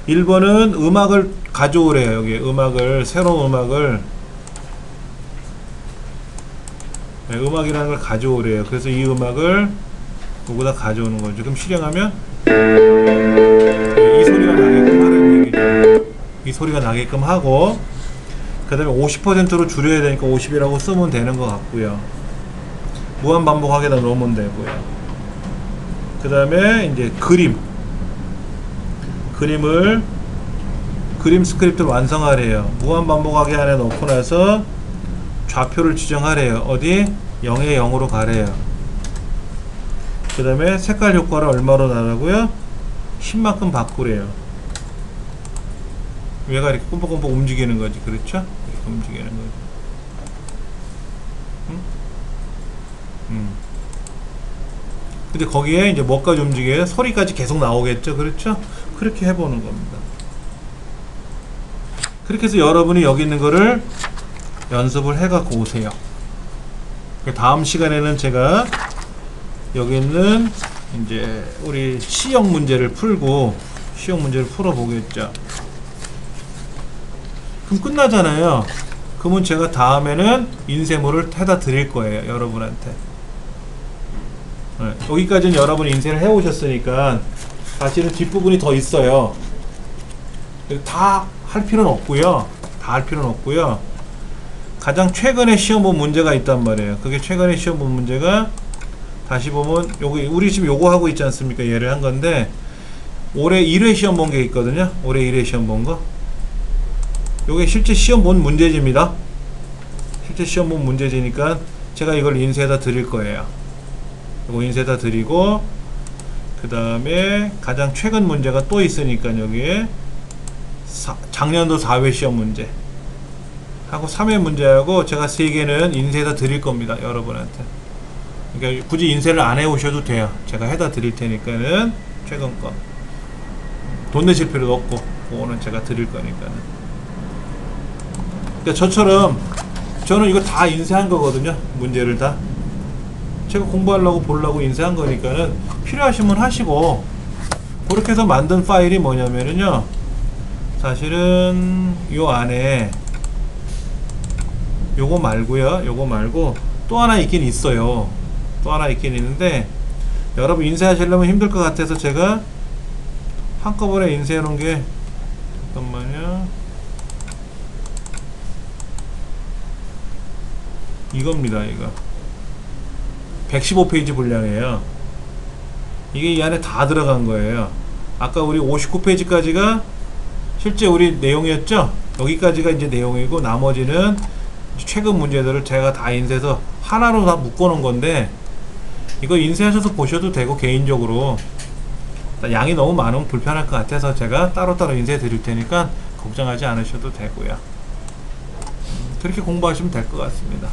1번은 음악을 가져오래요. 여기 새로운 음악을 음악이라는 걸 가져오래요. 그래서 이 음악을 여기다 가져오는 거죠. 그럼 실행하면 이 소리가 나게끔 하는 얘기죠. 이 소리가 나게끔 하고 그 다음에 50%로 줄여야 되니까 50이라고 쓰면 되는 것 같고요. 무한 반복하게다 놓으면 되고요. 그 다음에 이제 그림 스크립트를 완성하래요. 무한 반복하게 안에 넣고 나서 좌표를 지정하래요. 어디? 0에 0으로 가래요. 그 다음에 색깔 효과를 얼마로 나라고요? 10만큼 바꾸래요. 얘가 이렇게 꼼뻑꼼뻑 움직이는 거지. 그렇죠? 이렇게 움직이는 거지. 근데 거기에 이제 뭐까지 움직여요? 소리까지 계속 나오겠죠? 그렇죠? 그렇게 해보는 겁니다. 그렇게 해서 여러분이 여기 있는 거를 연습을 해갖고 오세요. 다음 시간에는 제가 여기 있는 이제 우리 C형 문제를 풀어보겠죠. 그럼 끝나잖아요. 그러면 제가 다음에는 인쇄물을 해다 드릴 거예요. 여러분한테. 여기까지는 여러분이 인쇄를 해오셨으니까 사실은 뒷부분이 더 있어요. 다 할 필요는 없고요. 가장 최근에 시험 본 문제가 있단 말이에요. 그게 최근에 시험 본 문제가 다시 보면 여기 우리 지금 요거 하고 있지 않습니까? 얘를 한 건데 올해 1회 시험 본 게 있거든요. 올해 1회 시험 본 거. 요게 실제 시험 본 문제집니다. 실제 시험 본 문제지니까 제가 이걸 인쇄해다 드릴 거예요. 요거 인쇄해다 드리고 그 다음에 가장 최근 문제가 또 있으니까 여기에 작년도 4회 시험 문제 하고 3회 문제하고 제가 3개는 인쇄해다 드릴 겁니다. 여러분한테. 그러니까 굳이 인쇄를 안 해 오셔도 돼요. 제가 해다 드릴 테니까는 최근 거. 돈 내실 필요도 없고 그거는 제가 드릴 거니까는. 그러니까 저처럼 저는 이거 다 인쇄한 거거든요. 문제를 다. 제가 공부하려고 보려고 인쇄한 거니까는 필요하시면 하시고 그렇게 해서 만든 파일이 뭐냐면은요. 사실은 요 안에 요거 말고요. 요거 말고 또 하나 있긴 있어요. 또 하나 있긴 있는데 여러분 인쇄하시려면 힘들 것 같아서 제가 한꺼번에 인쇄해 놓은 게 잠깐만요. 이겁니다. 이거 115페이지 분량이에요. 이게 이 안에 다 들어간 거예요. 아까 우리 59페이지까지가 실제 우리 내용이었죠. 여기까지가 이제 내용이고 나머지는 최근 문제들을 제가 다 인쇄해서 하나로 다 묶어 놓은 건데 이거 인쇄하셔서 보셔도 되고 개인적으로 양이 너무 많으면 불편할 것 같아서 제가 따로따로 인쇄해 드릴 테니까 걱정하지 않으셔도 되고요. 그렇게 공부하시면 될 것 같습니다.